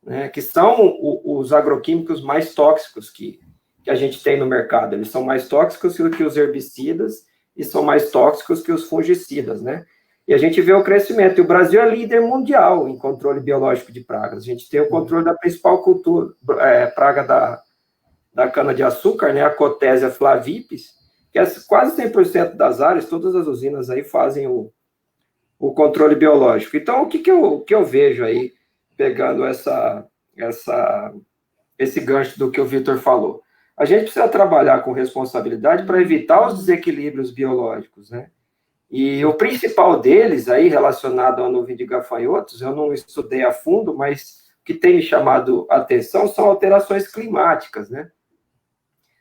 né? Que são os agroquímicos mais tóxicos que a gente tem no mercado. Eles são mais tóxicos que os herbicidas e são mais tóxicos que os fungicidas, né? E a gente vê o crescimento. E o Brasil é líder mundial em controle biológico de pragas. A gente tem o controle da principal praga da cana-de-açúcar, né, a Cotésia flavipes, que é quase 100% das áreas, todas as usinas aí fazem o controle biológico. Então, o que eu vejo aí, pegando esse gancho do que o Vitor falou? A gente precisa trabalhar com responsabilidade para evitar os desequilíbrios biológicos, né? E o principal deles, aí, relacionado à nuvem de gafanhotos, eu não estudei a fundo, mas o que tem me chamado a atenção são alterações climáticas, né?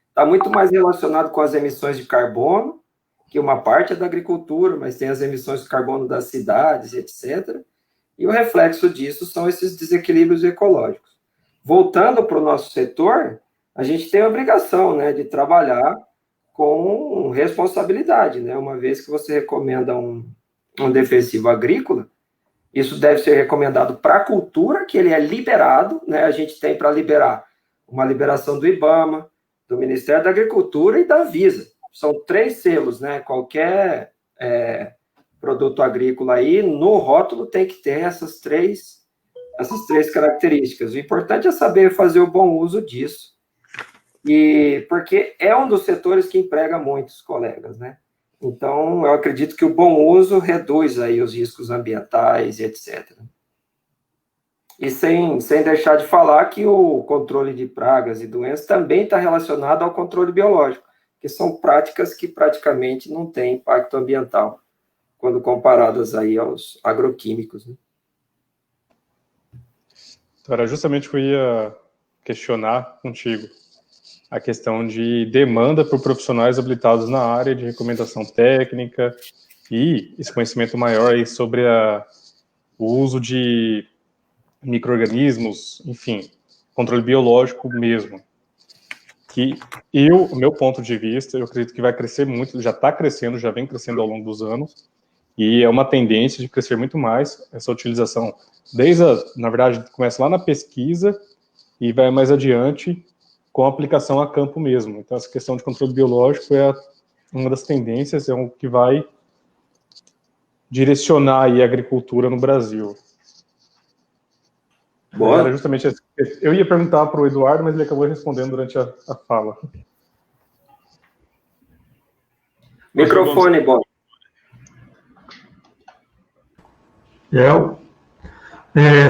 Está muito mais relacionado com as emissões de carbono, que uma parte é da agricultura, mas tem as emissões de carbono das cidades, etc. E o reflexo disso são esses desequilíbrios ecológicos. Voltando para o nosso setor, a gente tem a obrigação, né, de trabalhar com responsabilidade, né? Uma vez que você recomenda um defensivo agrícola, isso deve ser recomendado para a cultura, que ele é liberado, né? A gente tem para liberar uma liberação do IBAMA, do Ministério da Agricultura e da Anvisa. São 3 selos, né? Qualquer produto agrícola aí, no rótulo tem que ter essas três características. O importante é saber fazer o bom uso disso. E porque é um dos setores que emprega muitos colegas, né? Então, eu acredito que o bom uso reduz aí os riscos ambientais e etc. E sem deixar de falar que o controle de pragas e doenças também está relacionado ao controle biológico. que são práticas que praticamente não têm impacto ambiental, quando comparadas aí aos agroquímicos, né? Então, era justamente o que eu ia questionar contigo, a questão de demanda por profissionais habilitados na área de recomendação técnica e esse conhecimento maior aí sobre o uso de micro-organismos, enfim, controle biológico mesmo. Que o meu ponto de vista, eu acredito que vai crescer muito, já está crescendo, já vem crescendo ao longo dos anos, e é uma tendência de crescer muito mais essa utilização. Na verdade, começa lá na pesquisa e vai mais adiante com a aplicação a campo mesmo. Então, essa questão de controle biológico é uma das tendências, é o que vai direcionar aí a agricultura no Brasil. Boa. Era justamente esse. Eu ia perguntar para o Eduardo, mas ele acabou respondendo durante a fala. Microfone, bom.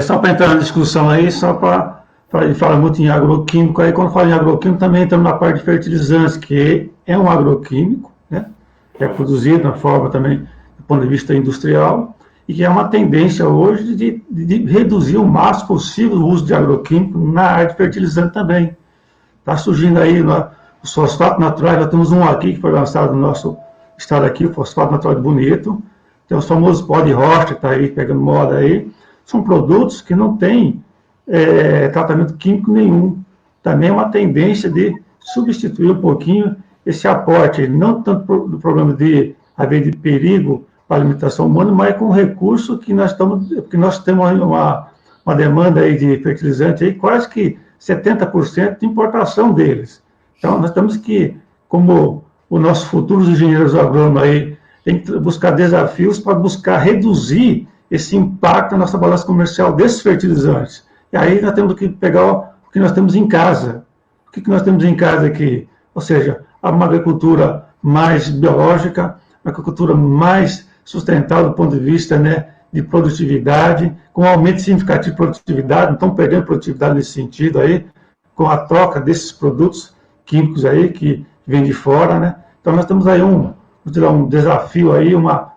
Só para entrar na discussão aí, só para ele fala muito em agroquímico, aí quando fala em agroquímico também entramos na parte de fertilizantes, que é um agroquímico, né? Que é produzido na forma também do ponto de vista industrial, e que é uma tendência hoje de reduzir o máximo possível o uso de agroquímico na área de fertilizante também. Está surgindo aí os fosfatos naturais, nós temos um aqui que foi lançado no nosso estado aqui, o fosfato natural de Bonito, tem os famosos pó de rocha, que está aí pegando moda aí, são produtos que não têm tratamento químico nenhum. Também é uma tendência de substituir um pouquinho esse aporte, não tanto do problema de haver de perigo para a alimentação humana, mas com o recurso que nós temos uma demanda aí de fertilizante aí, quase que 70% de importação deles. Então, nós temos que, como os nossos futuros engenheiros agrônomos aí, tem que buscar desafios para buscar reduzir esse impacto na nossa balança comercial desses fertilizantes. E aí nós temos que pegar o que nós temos em casa. O que nós temos em casa aqui? Ou seja, uma agricultura mais biológica, uma agricultura mais sustentável do ponto de vista, né, de produtividade, com um aumento significativo de produtividade, não estão perdendo produtividade nesse sentido aí, com a troca desses produtos químicos aí que vêm de fora, né? Então nós temos aí um desafio aí, uma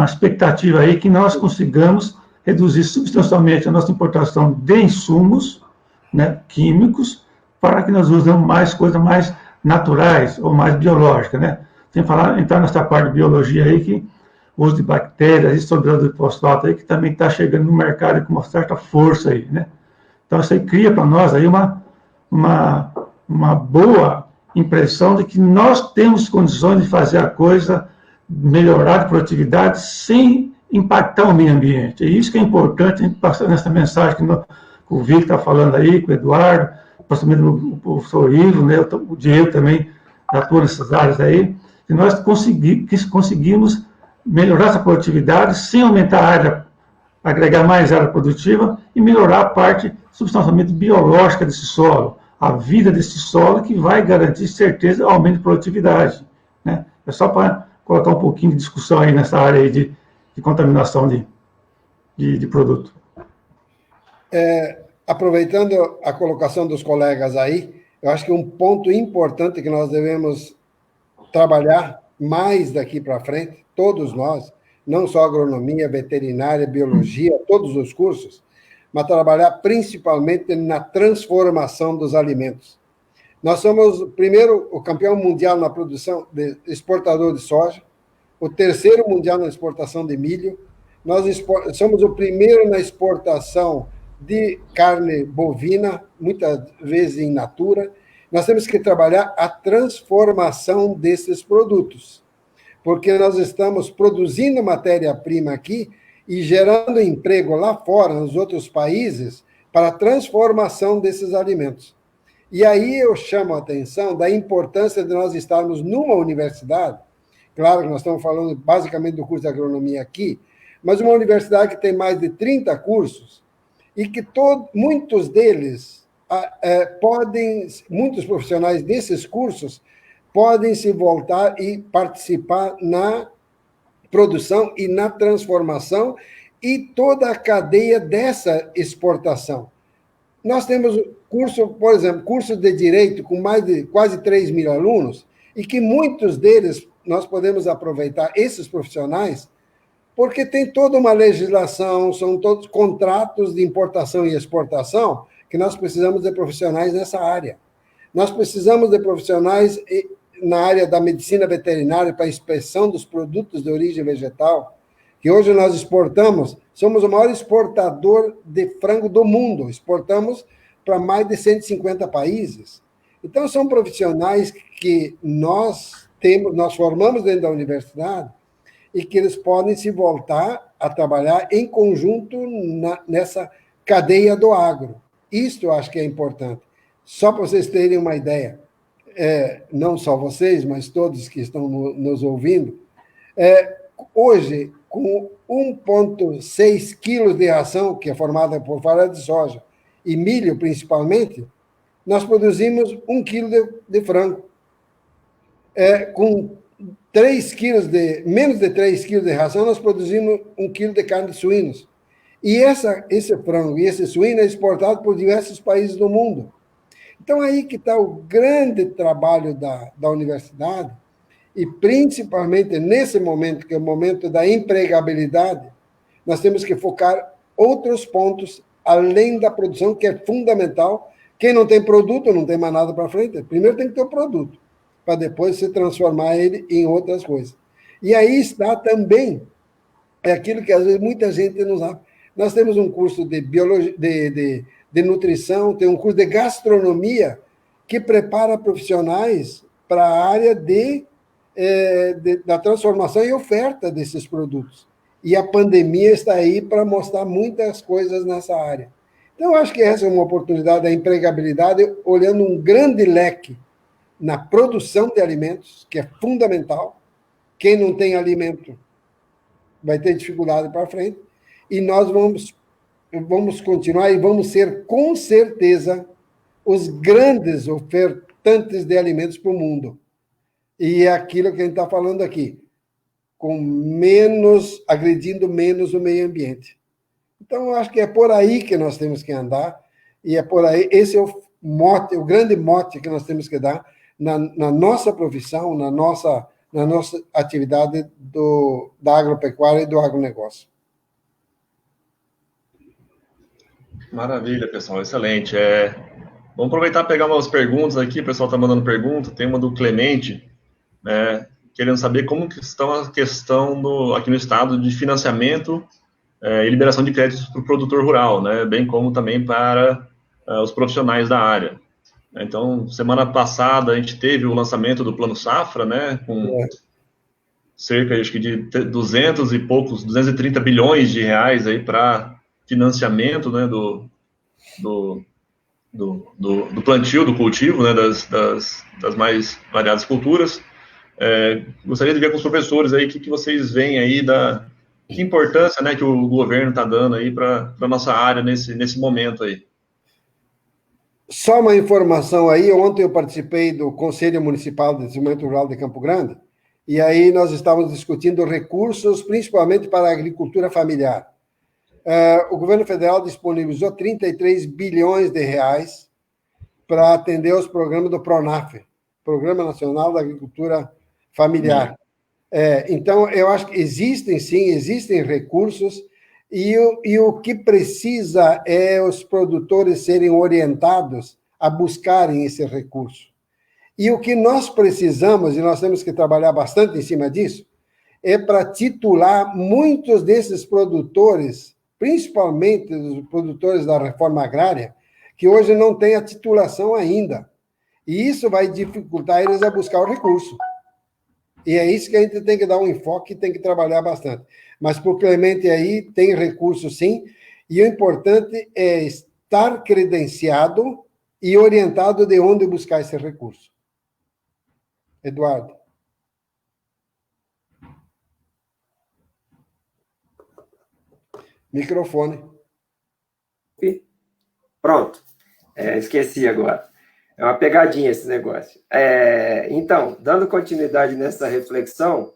expectativa aí que nós consigamos reduzir substancialmente a nossa importação de insumos, né, químicos, para que nós usemos mais coisas mais naturais ou mais biológicas, né? Sem falar, entrar nessa parte de biologia aí, que o uso de bactérias e soldador de fosfato aí, que também está chegando no mercado com uma certa força aí, né? Então, isso aí cria para nós aí uma boa impressão de que nós temos condições de fazer a coisa melhorar a produtividade sem impactar o meio ambiente. E isso que é importante a gente passar nessa mensagem que o Vic está falando aí, com o Eduardo, possivelmente o professor Ivo, né, o Diego também atua nessas áreas aí, que nós conseguimos melhorar essa produtividade sem aumentar a área, agregar mais área produtiva e melhorar a parte substancialmente biológica desse solo, a vida desse solo, que vai garantir certeza aumento de produtividade, né? É só para colocar um pouquinho de discussão aí nessa área aí de contaminação de produto. Aproveitando a colocação dos colegas aí, eu acho que um ponto importante que nós devemos trabalhar mais daqui para frente, todos nós, não só agronomia, veterinária, biologia, todos os cursos, mas trabalhar principalmente na transformação dos alimentos. Nós somos, primeiro, o campeão mundial na produção de exportador de soja, o terceiro mundial na exportação de milho, nós somos o primeiro na exportação de carne bovina, muitas vezes in natura. Nós temos que trabalhar a transformação desses produtos, porque nós estamos produzindo matéria-prima aqui e gerando emprego lá fora, nos outros países, para a transformação desses alimentos. E aí eu chamo a atenção da importância de nós estarmos numa universidade, claro que nós estamos falando basicamente do curso de agronomia aqui, mas uma universidade que tem mais de 30 cursos e que muitos deles muitos profissionais desses cursos podem se voltar e participar na produção e na transformação e toda a cadeia dessa exportação. nós temos curso, por exemplo, curso de Direito com mais de quase 3 mil alunos, e que muitos deles nós podemos aproveitar, esses profissionais, porque tem toda uma legislação, são todos contratos de importação e exportação, que nós precisamos de profissionais nessa área. Nós precisamos de profissionais na área da medicina veterinária para a inspeção dos produtos de origem vegetal, que hoje nós exportamos, somos o maior exportador de frango do mundo, exportamos para mais de 150 países. Então, são profissionais que nós formamos dentro da universidade e que eles podem se voltar a trabalhar em conjunto nessa cadeia do agro. Isto eu acho que é importante. Só para vocês terem uma ideia, não só vocês, mas todos que estão nos ouvindo, hoje, com 1,6 quilos de ração, que é formada por farelo de soja e milho, principalmente, nós produzimos 1 quilo de frango. Com 3 quilos menos de 3 quilos de ração, nós produzimos 1 quilo de carne de suínos. E esse frango e esse suíno é exportado por diversos países do mundo. Então, aí que está o grande trabalho da universidade, e principalmente nesse momento, que é o momento da empregabilidade, nós temos que focar outros pontos, além da produção, que é fundamental. Quem não tem produto, não tem mais nada para frente. Primeiro tem que ter o produto, para depois se transformar ele em outras coisas. E aí está também aquilo que às vezes muita gente não sabe. Nós temos um curso de biologia, de nutrição, tem um curso de gastronomia que prepara profissionais para a área da transformação e oferta desses produtos. E a pandemia está aí para mostrar muitas coisas nessa área. Então, eu acho que essa é uma oportunidade da empregabilidade, olhando um grande leque na produção de alimentos, que é fundamental. Quem não tem alimento vai ter dificuldade para frente. E nós vamos continuar e vamos ser, com certeza, os grandes ofertantes de alimentos para o mundo. E é aquilo que a gente está falando aqui, agredindo menos o meio ambiente. Então, eu acho que é por aí que nós temos que andar, e é por aí, esse é o grande mote que nós temos que dar na nossa profissão, na nossa atividade da agropecuária e do agronegócio. Maravilha, pessoal, excelente. Vamos aproveitar e pegar umas perguntas aqui, o pessoal está mandando pergunta, tem uma do Clemente, querendo saber como que estão a questão aqui no estado de financiamento e liberação de créditos para o produtor rural, né, bem como também para os profissionais da área. Então, semana passada a gente teve o lançamento do Plano Safra, né, com cerca, acho que de 230 bilhões de reais aí para financiamento, né, do plantio, do cultivo, né, das mais variadas culturas. Gostaria de ver com os professores aí o que vocês veem aí que importância, né, que o governo está dando aí para a nossa área nesse momento aí. Só uma informação aí, ontem eu participei do Conselho Municipal de Desenvolvimento Rural de Campo Grande, e aí nós estávamos discutindo recursos, principalmente para a agricultura familiar. O governo federal disponibilizou 33 bilhões de reais para atender os programas do PRONAF, Programa Nacional da Agricultura Familiar. Então, eu acho que existem recursos, e o que precisa é os produtores serem orientados a buscarem esse recurso. E o que nós precisamos, e nós temos que trabalhar bastante em cima disso, é para titular muitos desses produtores, principalmente os produtores da reforma agrária, que hoje não têm a titulação ainda. E isso vai dificultar eles a buscar o recurso. E é isso que a gente tem que dar um enfoque e tem que trabalhar bastante. Mas para o Clemente aí, tem recurso sim, e o importante é estar credenciado e orientado de onde buscar esse recurso. Eduardo. Microfone. Pronto. Esqueci agora. É uma pegadinha esse negócio. Então, dando continuidade nessa reflexão,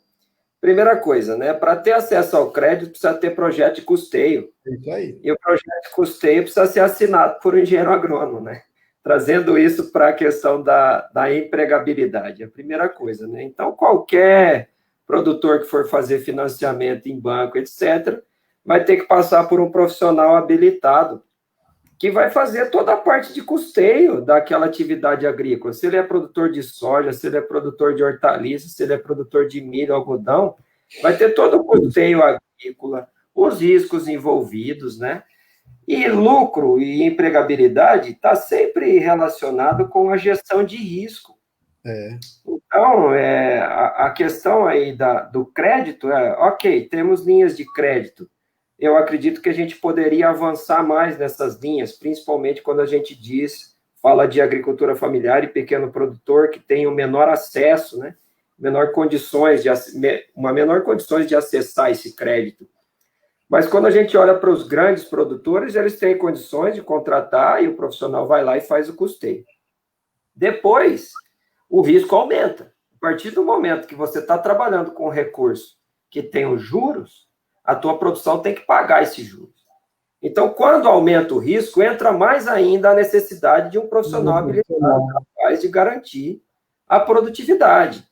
Primeira coisa, né? Para ter acesso ao crédito, precisa ter projeto de custeio. Isso aí. E o projeto de custeio precisa ser assinado por um engenheiro agrônomo, né? Trazendo isso para a questão da empregabilidade, a primeira coisa, né? Então, qualquer produtor que for fazer financiamento em banco, etc., vai ter que passar por um profissional habilitado, que vai fazer toda a parte de custeio daquela atividade agrícola. Se ele é produtor de soja, se ele é produtor de hortaliças, se ele é produtor de milho, algodão, vai ter todo o custeio agrícola, os riscos envolvidos, né? E lucro e empregabilidade está sempre relacionado com a gestão de risco. Então, a questão aí do crédito ok, temos linhas de crédito. Eu acredito que a gente poderia avançar mais nessas linhas, principalmente quando a gente fala de agricultura familiar e pequeno produtor que tem o menor acesso, né? Uma menor condições de acessar esse crédito. Mas quando a gente olha para os grandes produtores, eles têm condições de contratar e o profissional vai lá e faz o custeio. Depois, o risco aumenta. A partir do momento que você está trabalhando com um recurso que tem os juros, a tua produção tem que pagar esses juros. Então, quando aumenta o risco, entra mais ainda a necessidade de um profissional habilitado capaz de garantir a produtividade,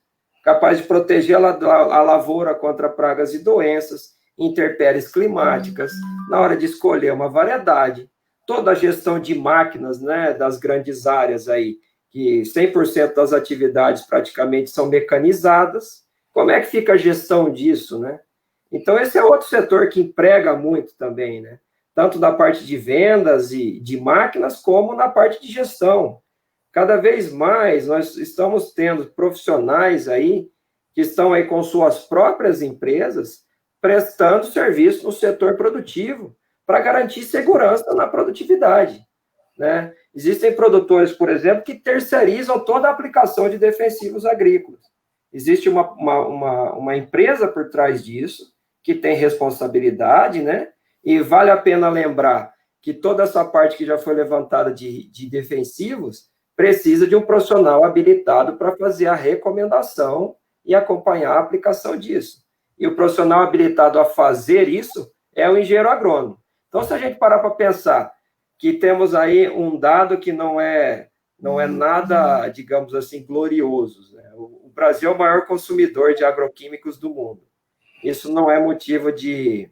capaz de proteger a lavoura contra pragas e doenças, intempéries climáticas, na hora de escolher uma variedade, toda a gestão de máquinas, né, das grandes áreas aí, que 100% das atividades praticamente são mecanizadas, como é que fica a gestão disso, né? Então, esse é outro setor que emprega muito também, né? Tanto da parte de vendas e de máquinas, como na parte de gestão. Cada vez mais, nós estamos tendo profissionais aí, que estão aí com suas próprias empresas, prestando serviço no setor produtivo, para garantir segurança na produtividade, né? Existem produtores, por exemplo, que terceirizam toda a aplicação de defensivos agrícolas. Existe uma empresa por trás disso, que tem responsabilidade, né? E vale a pena lembrar que toda essa parte que já foi levantada de defensivos precisa de um profissional habilitado para fazer a recomendação e acompanhar a aplicação disso. E o profissional habilitado a fazer isso é o engenheiro agrônomo. Então, se a gente parar para pensar que temos aí um dado que não é nada, digamos assim, glorioso, né? O Brasil é o maior consumidor de agroquímicos do mundo. Isso não é motivo de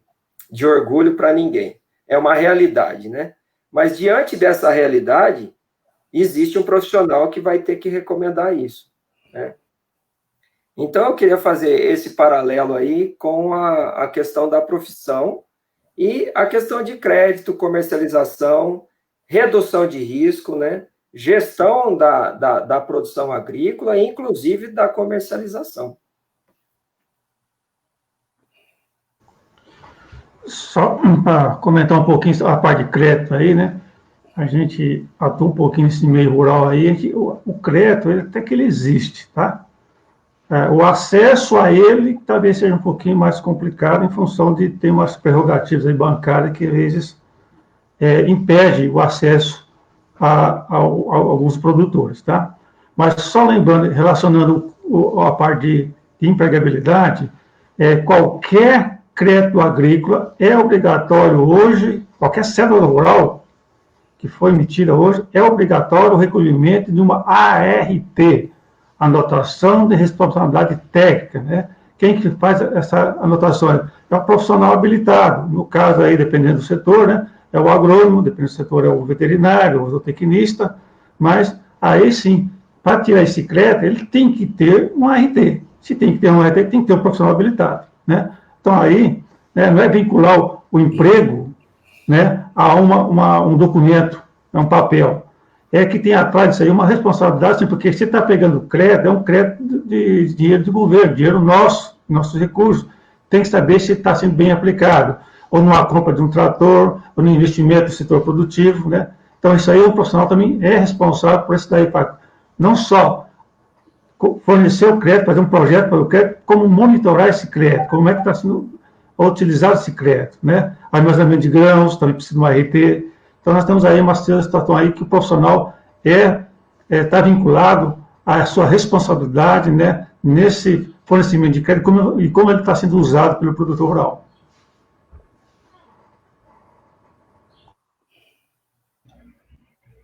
orgulho para ninguém. É uma realidade, né? Mas, diante dessa realidade, existe um profissional que vai ter que recomendar isso, né? Então, eu queria fazer esse paralelo aí com a questão da profissão e a questão de crédito, comercialização, redução de risco, né? Gestão da produção agrícola e, inclusive, da comercialização. Só para comentar um pouquinho a parte de crédito aí, né? A gente atua um pouquinho nesse meio rural aí, o crédito, até que ele existe, tá? O acesso a ele talvez seja um pouquinho mais complicado em função de ter umas prerrogativas aí bancárias que, às vezes, impede o acesso a alguns produtores, tá? Mas só lembrando, relacionando a parte de empregabilidade, qualquer crédito agrícola é obrigatório hoje, qualquer cédula rural que foi emitida hoje, é obrigatório o recolhimento de uma ART, anotação de responsabilidade técnica, né? Quem que faz essa anotação? É um profissional habilitado, no caso aí, dependendo do setor, né? É o agrônomo, dependendo do setor, é o veterinário, o zootecnista, mas aí sim, para tirar esse crédito, ele tem que ter um ART. Se tem que ter um ART, tem que ter um profissional habilitado, né? Então aí, né, não é vincular o emprego, né, a um documento, a um papel. É que tem atrás disso aí uma responsabilidade, assim, porque você está pegando crédito, é um crédito de dinheiro do governo, dinheiro nosso, nossos recursos. Tem que saber se está sendo bem aplicado, ou numa compra de um trator, ou no investimento do setor produtivo, né? Então, isso aí o profissional também é responsável por isso daí, para não só fornecer o crédito, fazer um projeto para o crédito, como monitorar esse crédito, como é que está sendo utilizado esse crédito, né? Armazenamento de grãos, também precisa de uma RT. Então, nós temos aí uma situação aí que o profissional está vinculado à sua responsabilidade, né, nesse fornecimento de crédito e como ele está sendo usado pelo produtor rural.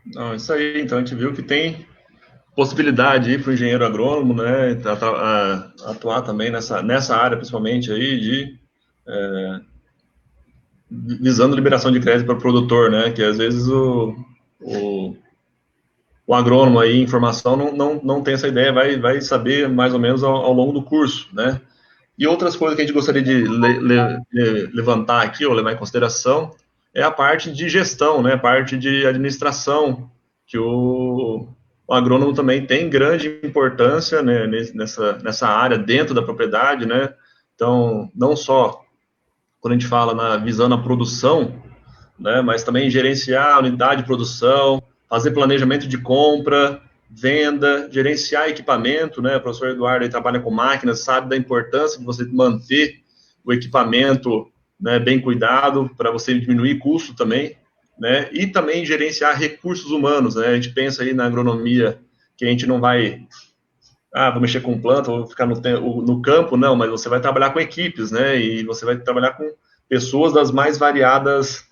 Não, isso aí, então a gente viu que tem possibilidade para o engenheiro agrônomo, né, atuar também nessa área, principalmente aí visando liberação de crédito para o produtor, né, que às vezes o agrônomo aí em formação não tem essa ideia, vai saber mais ou menos ao longo do curso, né. E outras coisas que a gente gostaria de levantar aqui, ou levar em consideração, é a parte de gestão, né, a parte de administração, que o agrônomo também tem grande importância, né, nessa área dentro da propriedade, né. Então, não só quando a gente fala visando a produção, né, mas também gerenciar a unidade de produção, fazer planejamento de compra, venda, gerenciar equipamento, né? O professor Eduardo aí trabalha com máquinas, sabe da importância de você manter o equipamento, né, bem cuidado, para você diminuir custo também, né? E também gerenciar recursos humanos, né? A gente pensa aí na agronomia que a gente não vai, vou mexer com planta, vou ficar no campo, não, mas você vai trabalhar com equipes, né? E você vai trabalhar com pessoas das mais variadas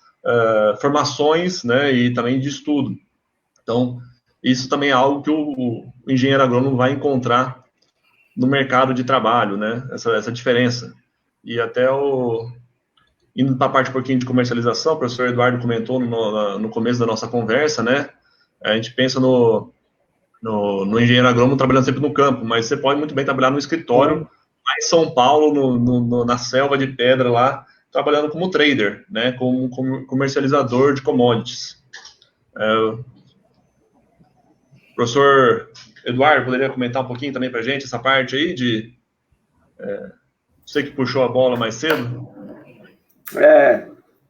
formações, né? E também de estudo. Então, isso também é algo que o engenheiro agrônomo vai encontrar no mercado de trabalho, né? Essa diferença. E até indo para a parte um pouquinho de comercialização, o professor Eduardo comentou no começo da nossa conversa, né? A gente pensa no engenheiro agrônomo trabalhando sempre no campo, mas você pode muito bem trabalhar no escritório, lá em São Paulo, na selva de pedra lá, trabalhando como trader, né? Como comercializador de commodities. Professor Eduardo, poderia comentar um pouquinho também para a gente essa parte aí você que puxou a bola mais cedo?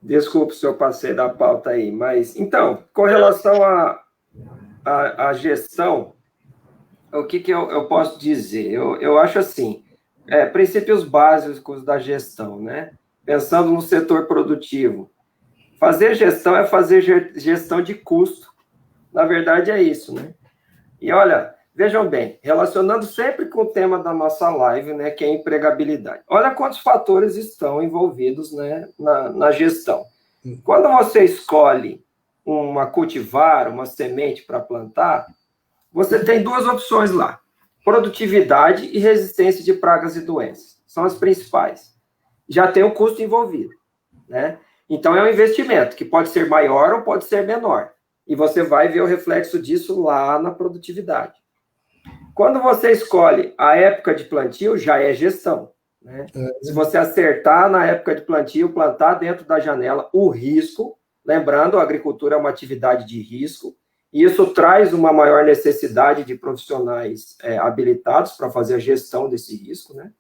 Desculpe se eu passei da pauta aí, mas, então, com relação à gestão, o que eu posso dizer? Eu acho assim, princípios básicos da gestão, né? Pensando no setor produtivo. Fazer gestão é fazer gestão de custo. Na verdade, é isso, né? E olha, vejam bem, relacionando sempre com o tema da nossa live, né, que é a empregabilidade. Olha quantos fatores estão envolvidos, né, na gestão. Quando você escolhe uma cultivar, uma semente para plantar, você tem duas opções lá: produtividade e resistência de pragas e doenças. São as principais. Já tem um custo envolvido, né? Então, é um investimento que pode ser maior ou pode ser menor. E você vai ver o reflexo disso lá na produtividade. Quando você escolhe a época de plantio, já é gestão, né? Se você acertar na época de plantio, plantar dentro da janela, o risco, lembrando, a agricultura é uma atividade de risco, e isso traz uma maior necessidade de profissionais habilitados para fazer a gestão desse risco, né?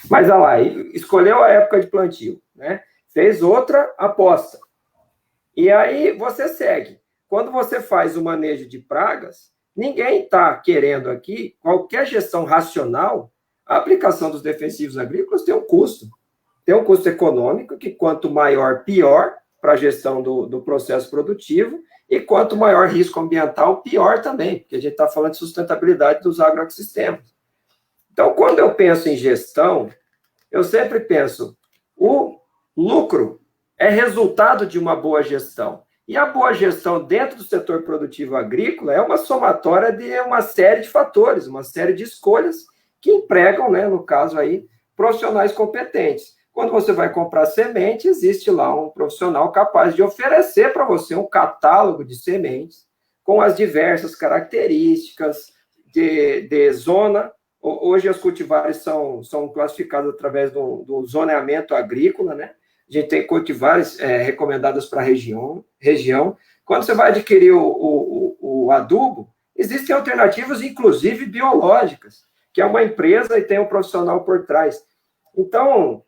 Mas, olha lá, escolheu a época de plantio, né? Fez outra aposta. E aí você segue. Quando você faz o manejo de pragas, ninguém está querendo aqui, qualquer gestão racional, a aplicação dos defensivos agrícolas tem um custo. Tem um custo econômico, que quanto maior, pior para a gestão do processo produtivo, e quanto maior risco ambiental, pior também, porque a gente está falando de sustentabilidade dos agroecossistemas. Então, quando eu penso em gestão, eu sempre penso, o lucro é resultado de uma boa gestão. E a boa gestão dentro do setor produtivo agrícola é uma somatória de uma série de fatores, uma série de escolhas que empregam, né, no caso aí, profissionais competentes. Quando você vai comprar semente, existe lá um profissional capaz de oferecer para você um catálogo de sementes com as diversas características de zona. Hoje as cultivares são classificadas através do zoneamento agrícola, né? A gente tem cultivares recomendadas para a região. Quando você vai adquirir o adubo, existem alternativas, inclusive biológicas, que é uma empresa e tem um profissional por trás. Então,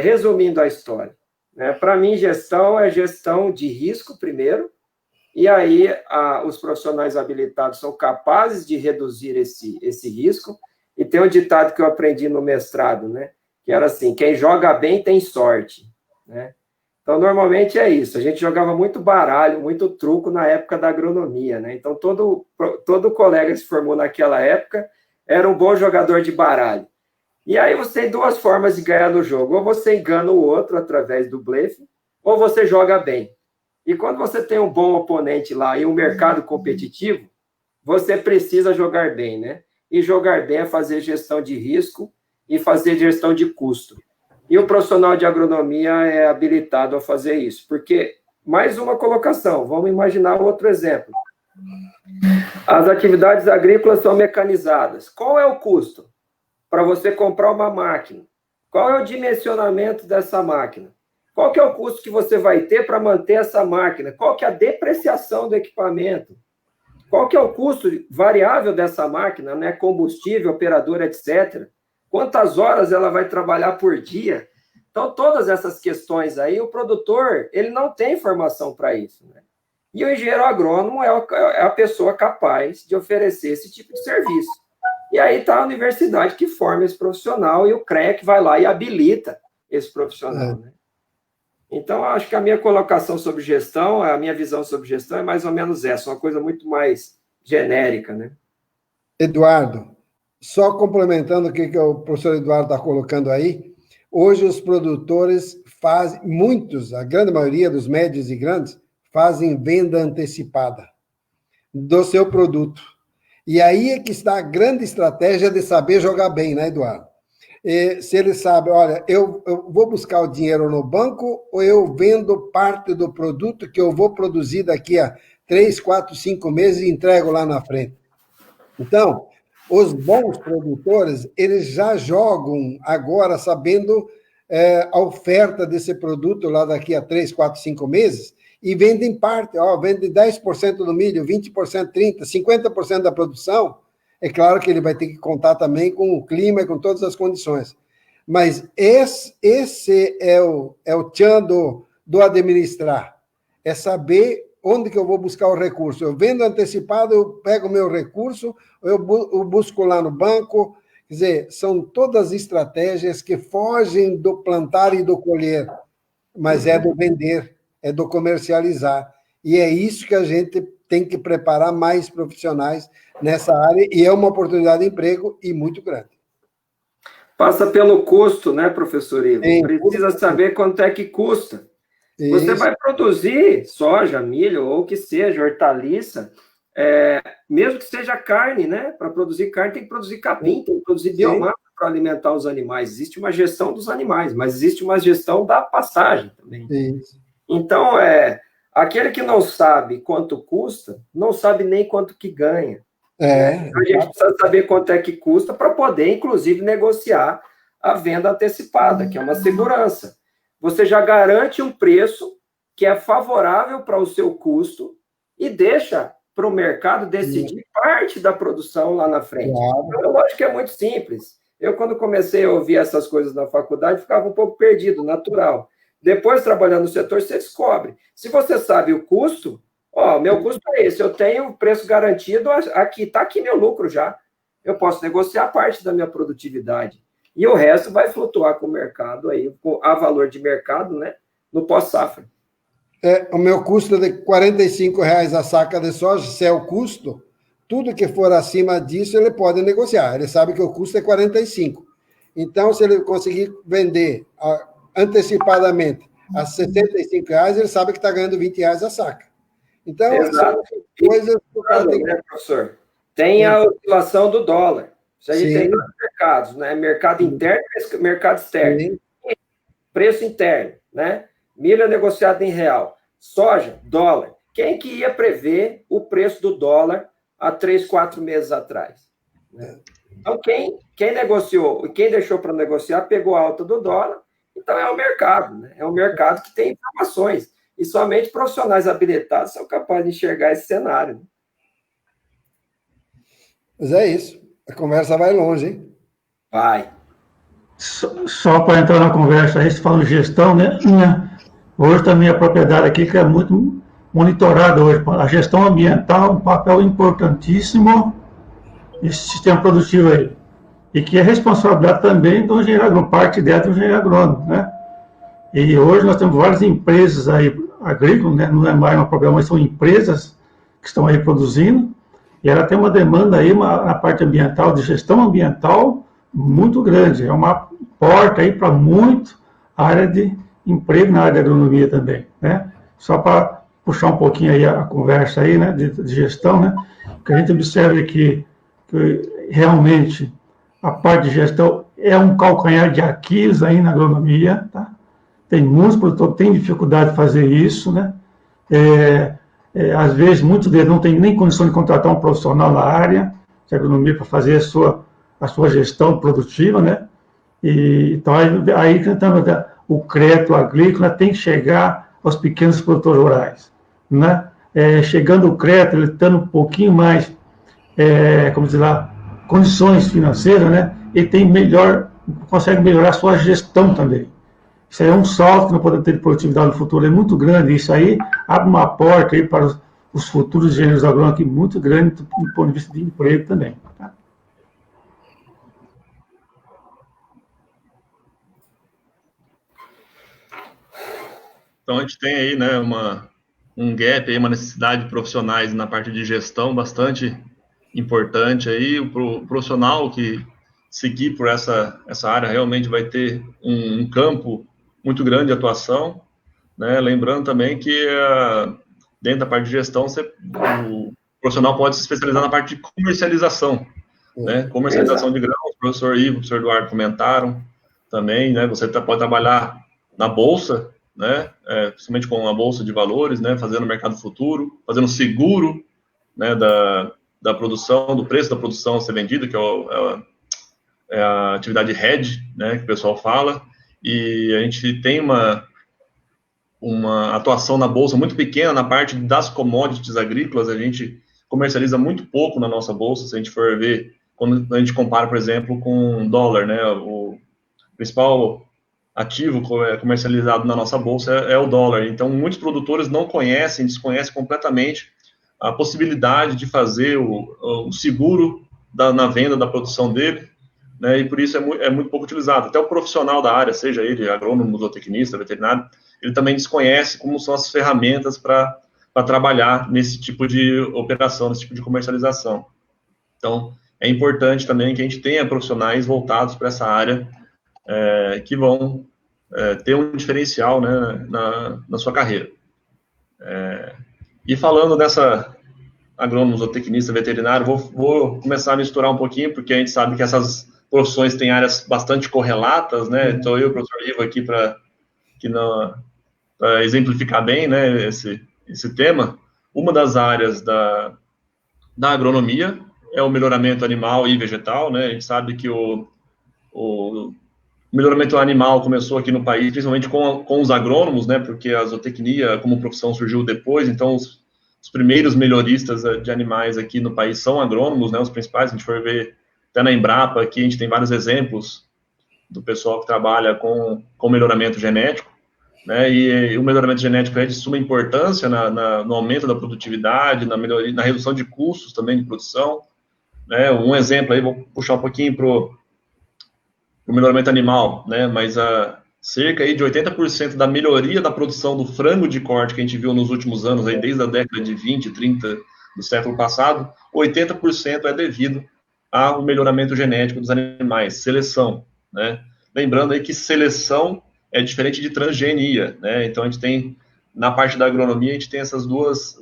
resumindo a história, né, para mim, gestão é gestão de risco, primeiro, e aí os profissionais habilitados são capazes de reduzir esse risco. E tem um ditado que eu aprendi no mestrado, né, que era assim: quem joga bem tem sorte. Né? Então, normalmente é isso. A gente jogava muito baralho, muito truco na época da agronomia. Né? Então, todo colega que se formou naquela época era um bom jogador de baralho. E aí você tem duas formas de ganhar no jogo. Ou você engana o outro através do blefe, ou você joga bem. E quando você tem um bom oponente lá e um mercado competitivo, você precisa jogar bem, né? E jogar bem é fazer gestão de risco e fazer gestão de custo. E o profissional de agronomia é habilitado a fazer isso. Porque, mais uma colocação, vamos imaginar outro exemplo. As atividades agrícolas são mecanizadas. Qual é o custo para você comprar uma máquina? Qual é o dimensionamento dessa máquina? Qual que é o custo que você vai ter para manter essa máquina? Qual que é a depreciação do equipamento? Qual que é o custo variável dessa máquina, né? Combustível, operador, etc. Quantas horas ela vai trabalhar por dia? Então, todas essas questões aí, o produtor, ele não tem informação para isso, né? E o engenheiro agrônomo é a pessoa capaz de oferecer esse tipo de serviço. E aí está a universidade que forma esse profissional e o CREA que vai lá e habilita esse profissional, né? Então, acho que a minha colocação sobre gestão, a minha visão sobre gestão é mais ou menos essa, uma coisa muito mais genérica, né? Eduardo, só complementando o que o professor Eduardo está colocando aí, hoje os produtores fazem, muitos, a grande maioria dos médios e grandes, fazem venda antecipada do seu produto. E aí é que está a grande estratégia de saber jogar bem, né, Eduardo? Se ele sabe, olha, eu vou buscar o dinheiro no banco ou eu vendo parte do produto que eu vou produzir daqui a 3, 4, 5 meses e entrego lá na frente. Então, os bons produtores, eles já jogam agora sabendo a oferta desse produto lá daqui a 3, 4, 5 meses e vendem parte, vende 10% do milho, 20%, 30%, 50% da produção. É claro que ele vai ter que contar também com o clima e com todas as condições. Mas esse é o tchan do administrar. É saber onde que eu vou buscar o recurso. Eu vendo antecipado, eu pego o meu recurso, eu busco lá no banco. Quer dizer, são todas estratégias que fogem do plantar e do colher, mas é do vender, é do comercializar. E é isso que a gente tem que preparar mais profissionais nessa área, e é uma oportunidade de emprego e muito grande. Passa pelo custo, né, professor Ivo? Precisa saber quanto é que custa. Isso. Você vai produzir soja, milho, ou que seja, hortaliça, mesmo que seja carne, né? Para produzir carne tem que produzir capim, tem que produzir biomassa para alimentar os animais. Existe uma gestão dos animais, mas existe uma gestão da pastagem também. Isso. Então, aquele que não sabe quanto custa, não sabe nem quanto que ganha. Então, a gente precisa saber quanto é que custa para poder, inclusive, negociar a venda antecipada, que é uma segurança. Você já garante um preço que é favorável para o seu custo e deixa para o mercado decidir parte da produção lá na frente. Então, lógico que é muito simples. Eu, quando comecei a ouvir essas coisas na faculdade, ficava um pouco perdido, natural. Depois, trabalhando no setor, você descobre. Se você sabe o custo, meu custo é esse, eu tenho o preço garantido, aqui, está aqui meu lucro já. Eu posso negociar parte da minha produtividade. E o resto vai flutuar com o mercado, aí, a valor de mercado, né, no pós-safra. O meu custo é de R$45 a saca de soja, se é o custo, tudo que for acima disso, ele pode negociar. Ele sabe que o custo é 45. Então, se ele conseguir vender antecipadamente a R$65, ele sabe que está ganhando R$20 a saca. Então, exato. São coisas que o cara tem que... né, professor? Tem a oscilação do dólar. Isso aí tem dois mercados, né? Mercado interno e mercado externo. Sim. Preço interno, né? Milho é negociado em real. Soja, dólar. Quem que ia prever o preço do dólar há 3, 4 meses atrás? Né? Então, quem negociou e quem deixou para negociar pegou a alta do dólar. Então, é o mercado, né? É um mercado que tem informações. E somente profissionais habilitados são capazes de enxergar esse cenário. Mas é isso. A conversa vai longe, hein? Vai. Só para entrar na conversa aí, você falando de gestão, né? Hoje também a propriedade aqui que é muito monitorada hoje. A gestão ambiental é um papel importantíssimo nesse sistema produtivo aí. E que é responsabilidade também do engenheiro agrônomo, parte dela do engenheiro agrônomo, né? E hoje nós temos várias empresas aí agrícolas, né? Não é mais um problema, mas são empresas que estão aí produzindo, e ela tem uma demanda aí na parte ambiental, de gestão ambiental, muito grande, é uma porta aí para muito área de emprego na área de agronomia também, né? Só para puxar um pouquinho aí a conversa aí, né, de gestão, né? Que a gente observa que realmente a parte de gestão é um calcanhar de Aquiles aí na agronomia, tá? Tem muitos produtores que têm dificuldade de fazer isso, né? Às vezes, muitos deles não têm nem condição de contratar um profissional na área de agronomia para fazer a sua gestão produtiva, né? Então, aí o crédito agrícola tem que chegar aos pequenos produtores rurais, né? Chegando o crédito, ele estando um pouquinho mais, como dizer lá, condições financeiras, né? Ele consegue melhorar a sua gestão também. Isso aí é um salto que nós podemos ter de produtividade no futuro, é muito grande. Isso aí abre uma porta aí para os futuros engenheiros agrônomos aqui muito grande do ponto de vista de emprego também. Tá? Então, a gente tem aí, né, um gap, aí, uma necessidade de profissionais na parte de gestão bastante importante aí. O profissional que seguir por essa área realmente vai ter um campo muito grande de atuação, né? Lembrando também que dentro da parte de gestão, o profissional pode se especializar na parte de comercialização, né? Comercialização de grãos, o professor Ivo, o professor Eduardo comentaram também, né? Você pode trabalhar na bolsa, né? Principalmente com a bolsa de valores, né? Fazendo mercado futuro, fazendo seguro, né? Da produção, do preço da produção a ser vendida, que é a atividade hedge, né? Que o pessoal fala. E a gente tem uma atuação na bolsa muito pequena na parte das commodities agrícolas. A gente comercializa muito pouco na nossa bolsa, se a gente for ver, quando a gente compara, por exemplo, com o dólar, né? O principal ativo comercializado na nossa bolsa é o dólar. Então, muitos produtores não conhecem, desconhecem completamente a possibilidade de fazer o seguro na venda da produção dele, né? E por isso é muito pouco utilizado. Até o profissional da área, seja ele agrônomo, zootecnista, veterinário, ele também desconhece como são as ferramentas para trabalhar nesse tipo de operação, nesse tipo de comercialização. Então, é importante também que a gente tenha profissionais voltados para essa área, que vão ter um diferencial, né, na sua carreira. E falando dessa agrônomo, zootecnista, veterinário, vou começar a misturar um pouquinho, porque a gente sabe que essas profissões têm áreas bastante correlatas, né? Então, eu e o professor Ivo aqui para exemplificar bem, né, esse tema. Uma das áreas da agronomia é o melhoramento animal e vegetal, né? A gente sabe que o melhoramento animal começou aqui no país, principalmente com os agrônomos, né? Porque a zootecnia como profissão surgiu depois, então os primeiros melhoristas de animais aqui no país são agrônomos, né? Os principais, se a gente for ver até na Embrapa, aqui a gente tem vários exemplos do pessoal que trabalha com melhoramento genético, né? E o melhoramento genético é de suma importância no aumento da produtividade, na redução de custos também de produção, né? Um exemplo aí, vou puxar um pouquinho para o melhoramento animal, né? Mas cerca aí de 80% da melhoria da produção do frango de corte que a gente viu nos últimos anos, aí, desde a década de 20, 30 do século passado, 80% é devido ao melhoramento genético dos animais, seleção, né? Lembrando aí que seleção é diferente de transgenia, né? Então a gente tem, na parte da agronomia, a gente tem esses dois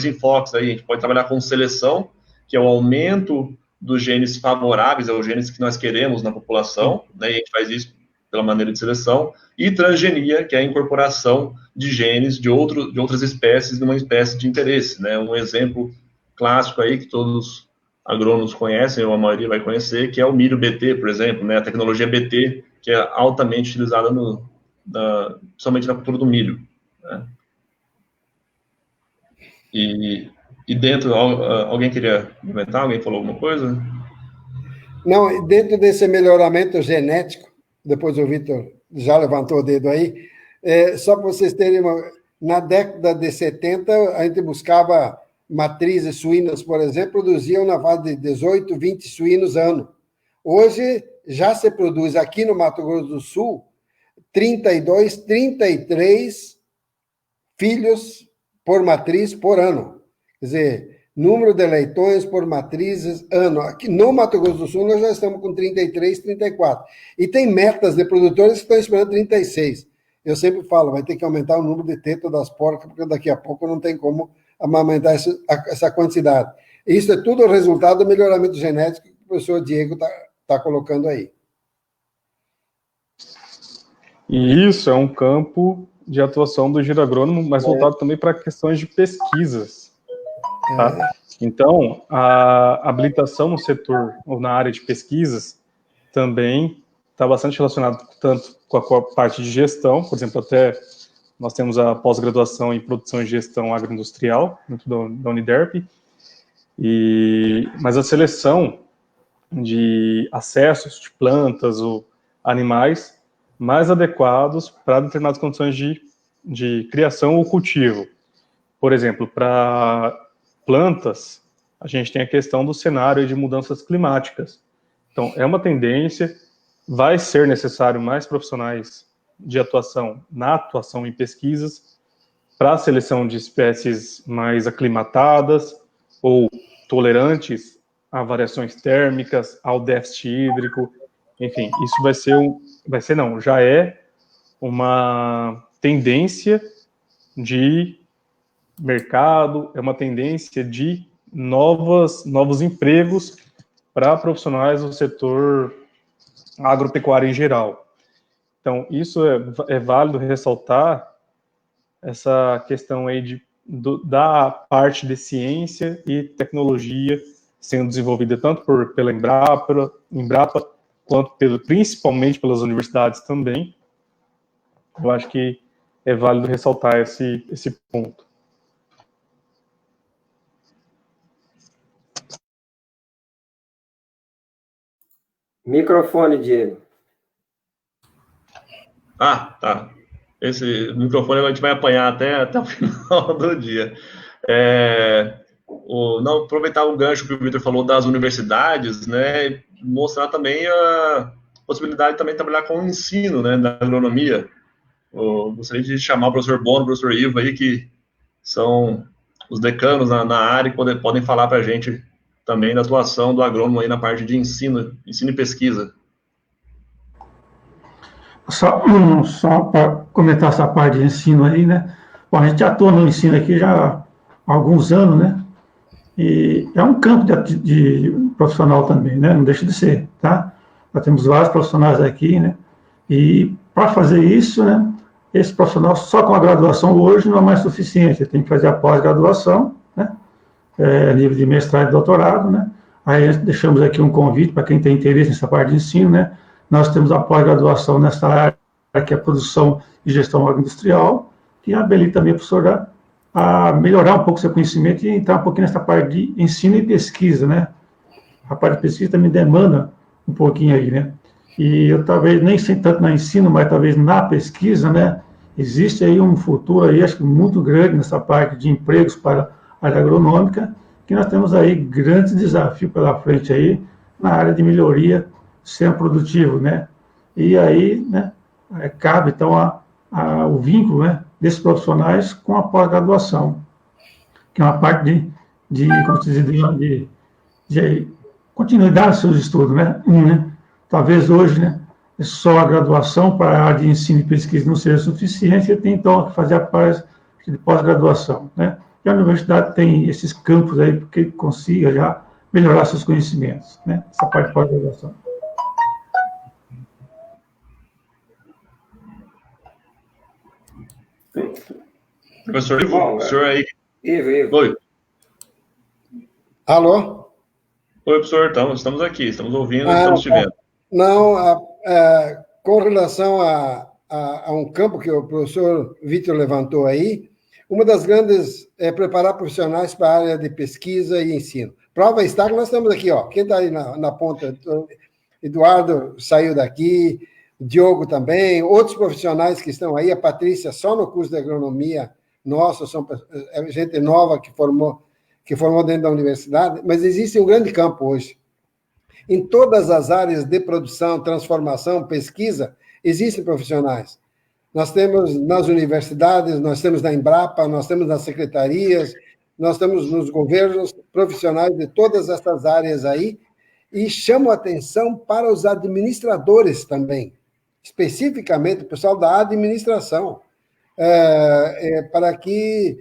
enfoques aí. A gente pode trabalhar com seleção, que é o aumento dos genes favoráveis, os genes que nós queremos na população, né? E a gente faz isso pela maneira de seleção, e transgenia, que é a incorporação de genes de outras espécies numa espécie de interesse, né? Um exemplo clássico aí que todos os agrônomos conhecem, ou a maioria vai conhecer, que é o milho BT, por exemplo, né? A tecnologia BT, que é altamente utilizada somente na cultura do milho, né? E dentro, alguém queria comentar? Alguém falou alguma coisa? Não, dentro desse melhoramento genético, depois o Vitor já levantou o dedo aí, só para vocês terem na década de 70, a gente buscava matrizes suínas, por exemplo, produziam na fase de 18, 20 suínos ano. Hoje, já se produz aqui no Mato Grosso do Sul 32, 33 filhos por matriz por ano. Quer dizer, número de leitões por matrizes ano. Aqui no Mato Grosso do Sul, nós já estamos com 33, 34. E tem metas de produtores que estão esperando 36. Eu sempre falo, vai ter que aumentar o número de teto das porcas, porque daqui a pouco não tem como amamentar essa quantidade. Isso é tudo resultado do melhoramento genético que o professor Diego está colocando aí. E isso é um campo de atuação do engenheiro agrônomo, mas voltado também para questões de pesquisas. Tá? Então, a habilitação no setor, ou na área de pesquisas, também está bastante relacionado tanto com a parte de gestão, por exemplo, até nós temos a pós-graduação em produção e gestão agroindustrial, dentro da Uniderp, mas a seleção de acessos de plantas ou animais mais adequados para determinadas condições de criação ou cultivo. Por exemplo, para plantas, a gente tem a questão do cenário de mudanças climáticas. Então, é uma tendência, vai ser necessário mais profissionais de atuação na atuação em pesquisas para a seleção de espécies mais aclimatadas ou tolerantes a variações térmicas, ao déficit hídrico, enfim, isso já é uma tendência de mercado, é uma tendência de novos empregos para profissionais do setor agropecuário em geral. Então, isso é válido ressaltar essa questão aí da parte de ciência e tecnologia sendo desenvolvida tanto pela Embrapa quanto principalmente pelas universidades também. Eu acho que é válido ressaltar esse ponto. Microfone, Diego. Tá. Esse microfone a gente vai apanhar até o final do dia. Não aproveitar o gancho que o Vitor falou das universidades, né, mostrar também a possibilidade de também trabalhar com o ensino, né, da agronomia. Eu gostaria de chamar o professor Bono, o professor Ivo aí, que são os decanos na área, que podem falar para a gente também da atuação do agrônomo aí na parte de ensino e pesquisa. Só para comentar essa parte de ensino aí, né? Bom, a gente atua no ensino aqui já há alguns anos, né? E é um campo de profissional também, né? Não deixa de ser, tá? Nós temos vários profissionais aqui, né? E para fazer isso, né? Esse profissional só com a graduação hoje não é mais suficiente. Ele tem que fazer a pós-graduação, né? Nível de mestrado e doutorado, né? Aí deixamos aqui um convite para quem tem interesse nessa parte de ensino, né? Nós temos a pós-graduação nessa área, que é a produção e gestão agroindustrial, que habilita também a professora a melhorar um pouco seu conhecimento e entrar um pouquinho nessa parte de ensino e pesquisa, né? A parte de pesquisa também demanda um pouquinho aí, né? E eu talvez nem sei tanto no ensino, mas talvez na pesquisa, né? Existe aí um futuro aí, acho que muito grande nessa parte de empregos para a área agronômica, que nós temos aí grandes desafios pela frente aí na área de melhoria sendo produtivo, né? E aí, né, cabe, então, o vínculo, né, desses profissionais com a pós-graduação, que é uma parte como se diz, de continuidade dos seus estudos, né? Talvez hoje, né, só a graduação para a área de ensino e pesquisa não seja suficiente, ele tem, então, que fazer a parte de pós-graduação, né? E a universidade tem esses campos aí porque consiga já melhorar seus conhecimentos, né? Essa parte de pós-graduação. Professor Ivo, o senhor aí. Ivo. Oi. Alô? Oi, professor, estamos aqui, estamos ouvindo, estamos te vendo. Não, com relação a um campo que o professor Vitor levantou aí, uma das grandes é preparar profissionais para a área de pesquisa e ensino. Prova está que nós estamos aqui, ó. Quem está aí na ponta? Eduardo saiu daqui, Diogo também, outros profissionais que estão aí, a Patrícia só no curso de agronomia nosso, são gente nova que formou dentro da universidade, mas existe um grande campo hoje. Em todas as áreas de produção, transformação, pesquisa, existem profissionais. Nós temos nas universidades, nós temos na Embrapa, nós temos nas secretarias, nós estamos nos governos profissionais de todas essas áreas aí, e chamo a atenção para os administradores também, especificamente o pessoal da administração, para que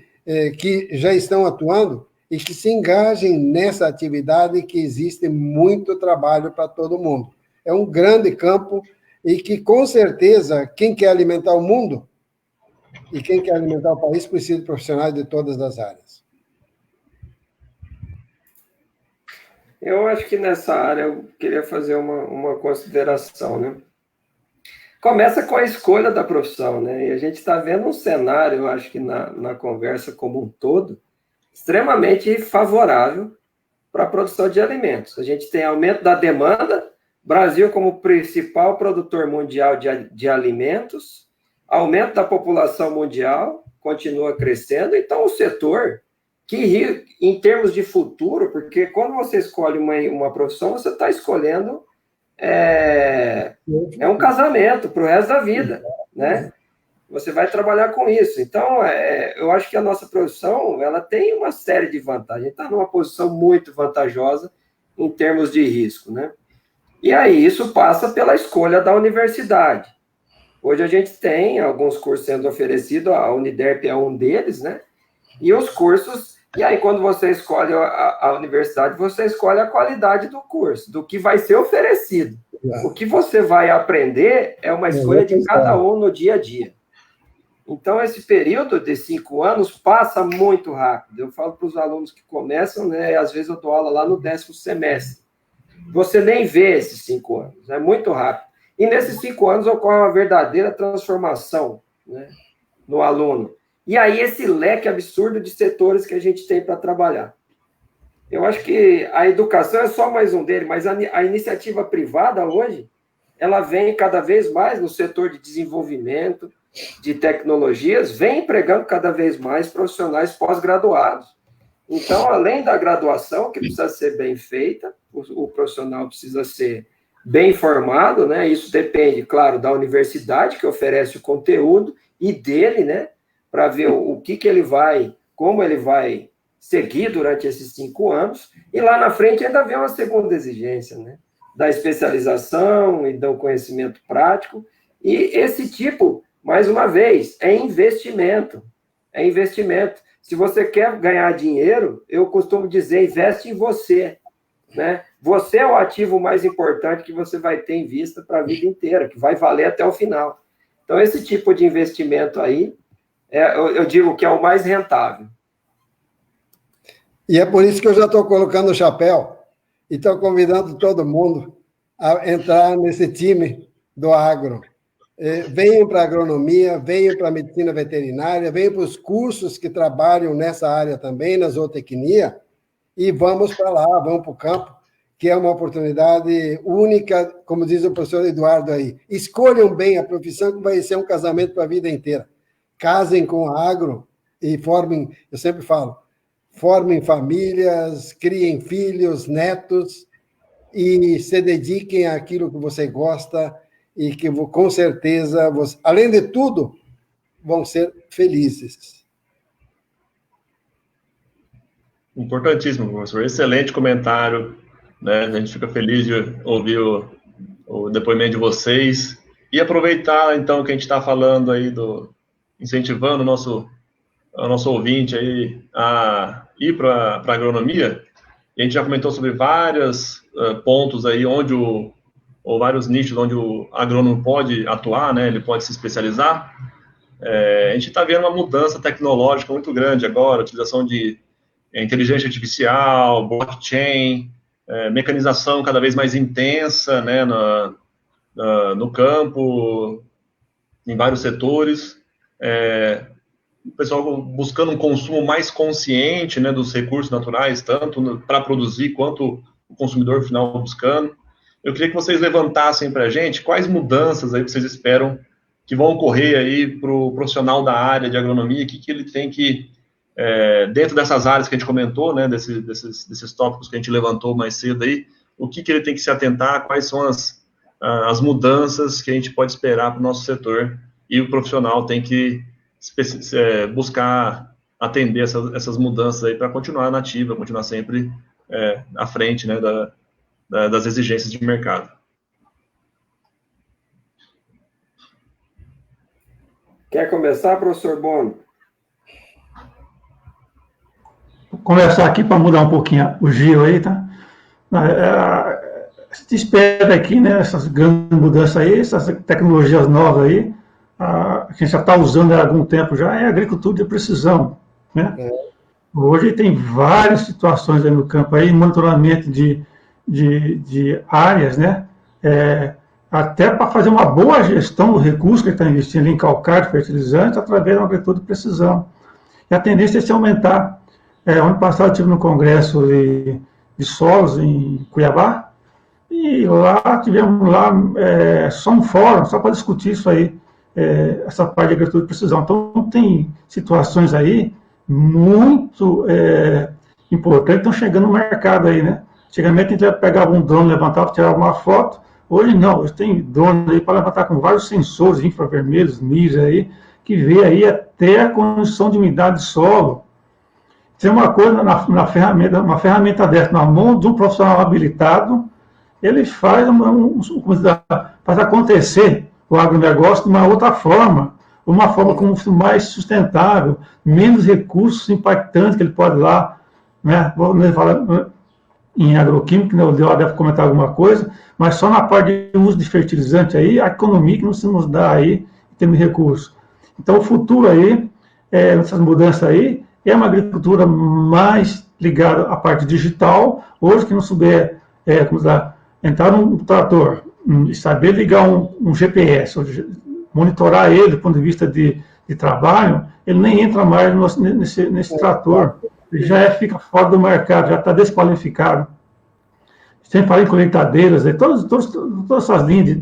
já estão atuando e que se engajem nessa atividade, que existe muito trabalho para todo mundo. É um grande campo e que, com certeza, quem quer alimentar o mundo e quem quer alimentar o país precisa de profissionais de todas as áreas. Eu acho que nessa área eu queria fazer uma consideração, né? Começa com a escolha da profissão, né? E a gente está vendo um cenário, eu acho que na conversa como um todo, extremamente favorável para a produção de alimentos. A gente tem aumento da demanda, Brasil como principal produtor mundial de alimentos, aumento da população mundial, continua crescendo, então o setor que, em termos de futuro, porque quando você escolhe uma profissão, você está escolhendo um casamento para o resto da vida, né? Você vai trabalhar com isso. Então, eu acho que a nossa profissão, ela tem uma série de vantagens. Está numa posição muito vantajosa em termos de risco, né? E aí, isso passa pela escolha da universidade. Hoje a gente tem alguns cursos sendo oferecidos, a Uniderp é um deles, né? E os cursos... E aí, quando você escolhe a universidade, você escolhe a qualidade do curso, do que vai ser oferecido. O que você vai aprender é uma escolha de cada um no dia a dia. Então, esse período de 5 anos passa muito rápido. Eu falo para os alunos que começam, né? Às vezes eu dou aula lá no 10º semestre. Você nem vê esses 5 anos, é muito rápido. E nesses 5 anos ocorre uma verdadeira transformação, né, no aluno. E aí esse leque absurdo de setores que a gente tem para trabalhar. Eu acho que a educação é só mais um deles, mas a iniciativa privada hoje, ela vem cada vez mais no setor de desenvolvimento, de tecnologias, vem empregando cada vez mais profissionais pós-graduados. Então, além da graduação, que precisa ser bem feita, o profissional precisa ser bem formado, né? Isso depende, claro, da universidade que oferece o conteúdo e dele, né? Para ver o que ele vai, como ele vai seguir durante esses 5 anos, e lá na frente ainda vem uma segunda exigência, né? Da especialização e do conhecimento prático, e esse tipo, mais uma vez, é investimento, Se você quer ganhar dinheiro, eu costumo dizer, investe em você, né? Você é o ativo mais importante que você vai ter em vista para a vida inteira, que vai valer até o final. Então, esse tipo de investimento aí, eu digo que é o mais rentável. E é por isso que eu já estou colocando o chapéu e estou convidando todo mundo a entrar nesse time do agro. Venham para a agronomia, venham para a medicina veterinária, venham para os cursos que trabalham nessa área também, na zootecnia, e vamos para lá, vamos para o campo, que é uma oportunidade única, como diz o professor Eduardo aí. Escolham bem a profissão, que vai ser um casamento para a vida inteira. Casem com o agro e formem, eu sempre falo, formem famílias, criem filhos, netos, e se dediquem àquilo que você gosta, e que, com certeza, além de tudo, vão ser felizes. Importantíssimo, professor. Excelente comentário, né? A gente fica feliz de ouvir o depoimento de vocês. E aproveitar, então, que a gente está falando aí, incentivando o nosso ouvinte aí a ir para a agronomia. A gente já comentou sobre vários pontos aí ou vários nichos onde o agrônomo pode atuar, né? Ele pode se especializar. A gente está vendo uma mudança tecnológica muito grande agora, a utilização de inteligência artificial, blockchain, mecanização cada vez mais intensa, né, no campo, em vários setores. O pessoal buscando um consumo mais consciente, né, dos recursos naturais, tanto para produzir quanto o consumidor final buscando. Eu queria que vocês levantassem para a gente quais mudanças aí vocês esperam que vão ocorrer aí para o profissional da área de agronomia, o que ele tem que, dentro dessas áreas que a gente comentou, né, desses tópicos que a gente levantou mais cedo aí, o que ele tem que se atentar, quais são as mudanças que a gente pode esperar para o nosso setor, e o profissional tem que buscar atender essas mudanças aí para continuar nativa, continuar sempre à frente, né, das exigências de mercado. Quer começar, professor Bono? Vou começar aqui para mudar um pouquinho o giro aí, tá? A gente espera aqui, né, essas grandes mudanças aí, essas tecnologias novas aí, a gente já está usando há algum tempo já, é agricultura de precisão, né? Hoje tem várias situações aí no campo aí, monitoramento de áreas, né? Até para fazer uma boa gestão do recurso que ele está investindo em calcário, fertilizantes, através de uma agricultura de precisão. E a tendência é se aumentar. Ano passado eu estive no congresso de solos em Cuiabá, e lá tivemos só um fórum, só para discutir isso aí, essa parte de agricultura de precisão. Então tem situações aí muito importantes que estão chegando no mercado aí, né? Antigamente a gente pegava um drone, levantava, tirava uma foto. Hoje não, hoje tem drone aí para levantar com vários sensores infravermelhos, NIS aí, que vê aí até a condição de umidade de solo. Tem uma coisa na ferramenta, uma ferramenta dessa na mão de um profissional habilitado, ele faz acontecer o agronegócio de uma outra forma, uma forma mais sustentável, menos recursos impactantes que ele pode lá, né? Vamos falar em agroquímica, né, o Deo deve comentar alguma coisa, mas só na parte de uso de fertilizante aí, a economia que não se nos dá aí, em termos de recursos. Então, o futuro aí, nessas mudanças aí, é uma agricultura mais ligada à parte digital. Hoje, quem não souber entrar num trator e saber ligar um GPS, monitorar ele do ponto de vista de trabalho, ele nem entra mais nesse trator. Ele já fica fora do mercado, já está desqualificado. Sem falar em colheitadeiras, todas essas linhas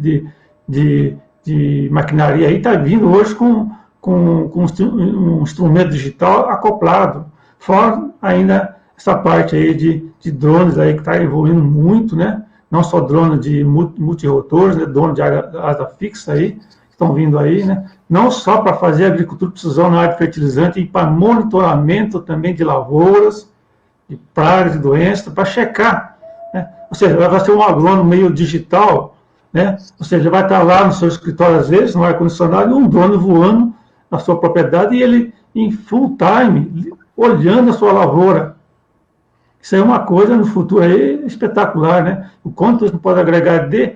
de maquinaria aí está vindo hoje com um instrumento digital acoplado. Fora ainda essa parte aí de drones aí que está evoluindo muito, né? Não só drones de multirotores, né? Drones de asa fixa aí, que estão vindo aí, né? Não só para fazer agricultura de precisão na área de fertilizante, e para monitoramento também de lavouras, de pragas e doenças, para checar, né? Ou seja, vai ser um agrônomo meio digital, né? Ou seja, vai estar lá no seu escritório, às vezes, no ar-condicionado, e um drone voando na sua propriedade, e ele em full time, olhando a sua lavoura. Isso é uma coisa no futuro aí espetacular, né? O quanto isso pode agregar de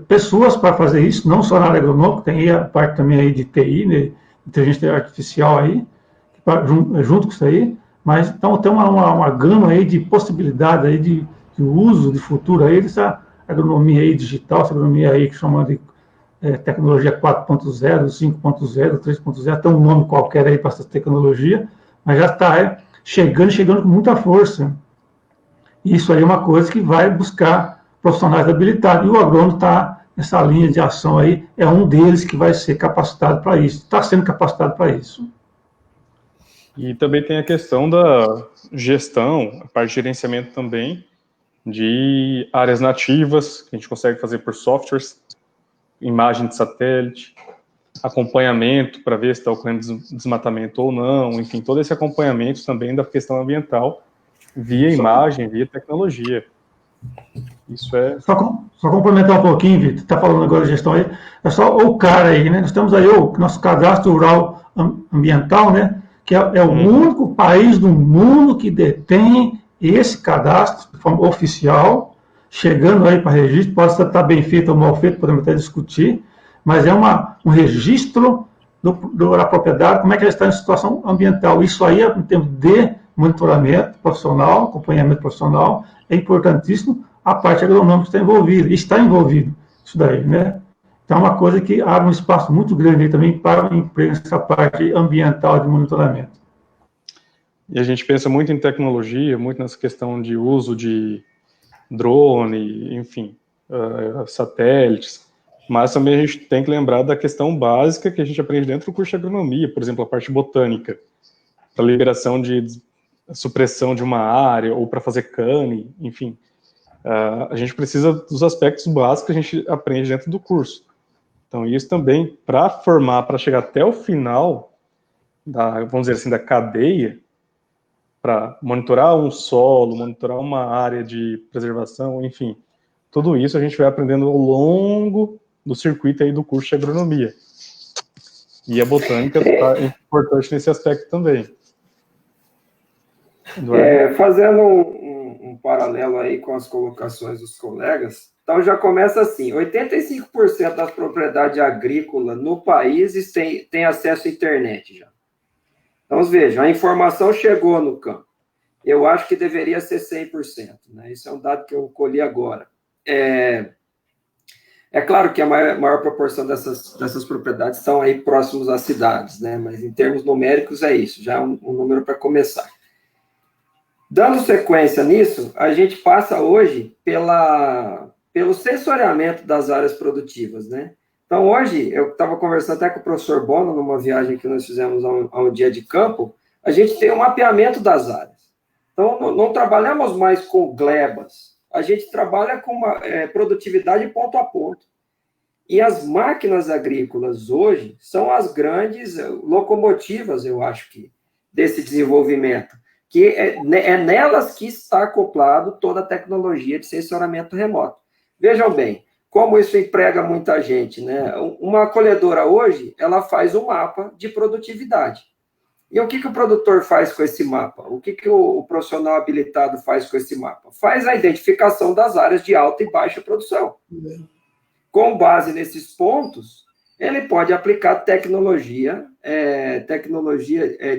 pessoas para fazer isso, não só na área agronômica, tem aí a parte também aí de TI, né? Inteligência artificial aí, junto com isso aí, mas então tem uma gama aí de possibilidades aí de uso de futuro aí dessa agronomia aí digital, essa agronomia aí que chama de tecnologia 4.0, 5.0, 3.0, tem um nome qualquer aí para essa tecnologia, mas já está chegando com muita força. Isso aí é uma coisa que vai buscar profissionais habilitados, e o agrônomo está nessa linha de ação aí, é um deles que vai ser capacitado para isso, está sendo capacitado para isso. E também tem a questão da gestão, a parte de gerenciamento também, de áreas nativas, que a gente consegue fazer por softwares, imagem de satélite, acompanhamento para ver se está ocorrendo desmatamento ou não, enfim, todo esse acompanhamento também da questão ambiental via imagem, via tecnologia. Isso é... Só complementar um pouquinho, Vitor, está falando agora de gestão aí, é só o CAR aí, né? Nós temos aí o nosso cadastro rural ambiental, né? Que é o único país do mundo que detém esse cadastro de forma oficial, chegando aí para registro, pode estar bem feito ou mal feito, podemos até discutir, mas é um registro da propriedade, como é que ela está em situação ambiental. Isso aí, em termos de monitoramento profissional, acompanhamento profissional, é importantíssimo. A parte agronômica está envolvido isso daí, né? Então, é uma coisa que abre um espaço muito grande aí também para o emprego nessa parte ambiental de monitoramento. E a gente pensa muito em tecnologia, muito nessa questão de uso de drone, enfim, satélites, mas também a gente tem que lembrar da questão básica que a gente aprende dentro do curso de agronomia, por exemplo, a parte botânica, para liberação de supressão de uma área, ou para fazer cane, enfim. A gente precisa dos aspectos básicos que a gente aprende dentro do curso. Então, isso também, para formar, para chegar até o final, vamos dizer assim, da cadeia, para monitorar um solo, monitorar uma área de preservação, enfim, tudo isso a gente vai aprendendo ao longo do circuito aí do curso de agronomia. E a botânica é importante nesse aspecto também. Fazendo um paralelo aí com as colocações dos colegas, então já começa assim, 85% das propriedades agrícolas no país tem acesso à internet já. Então, vejam, a informação chegou no campo. Eu acho que deveria ser 100%, né? Isso é um dado que eu colhi agora. É claro que a maior proporção dessas propriedades estão aí próximos às cidades, né? Mas em termos numéricos é isso, já é um número para começar. Dando sequência nisso, a gente passa hoje pelo sensoriamento das áreas produtivas, né? Então, hoje, eu estava conversando até com o professor Bono, numa viagem que nós fizemos a um dia de campo, a gente tem um mapeamento das áreas. Então, não trabalhamos mais com glebas, a gente trabalha com uma produtividade ponto a ponto. E as máquinas agrícolas hoje são as grandes locomotivas, eu acho que, desse desenvolvimento, que é nelas que está acoplado toda a tecnologia de sensoramento remoto. Vejam bem, como isso emprega muita gente, né? Uma colhedora hoje, ela faz um mapa de produtividade. E o que o produtor faz com esse mapa? O que o profissional habilitado faz com esse mapa? Faz a identificação das áreas de alta e baixa produção. Com base nesses pontos, ele pode aplicar tecnologia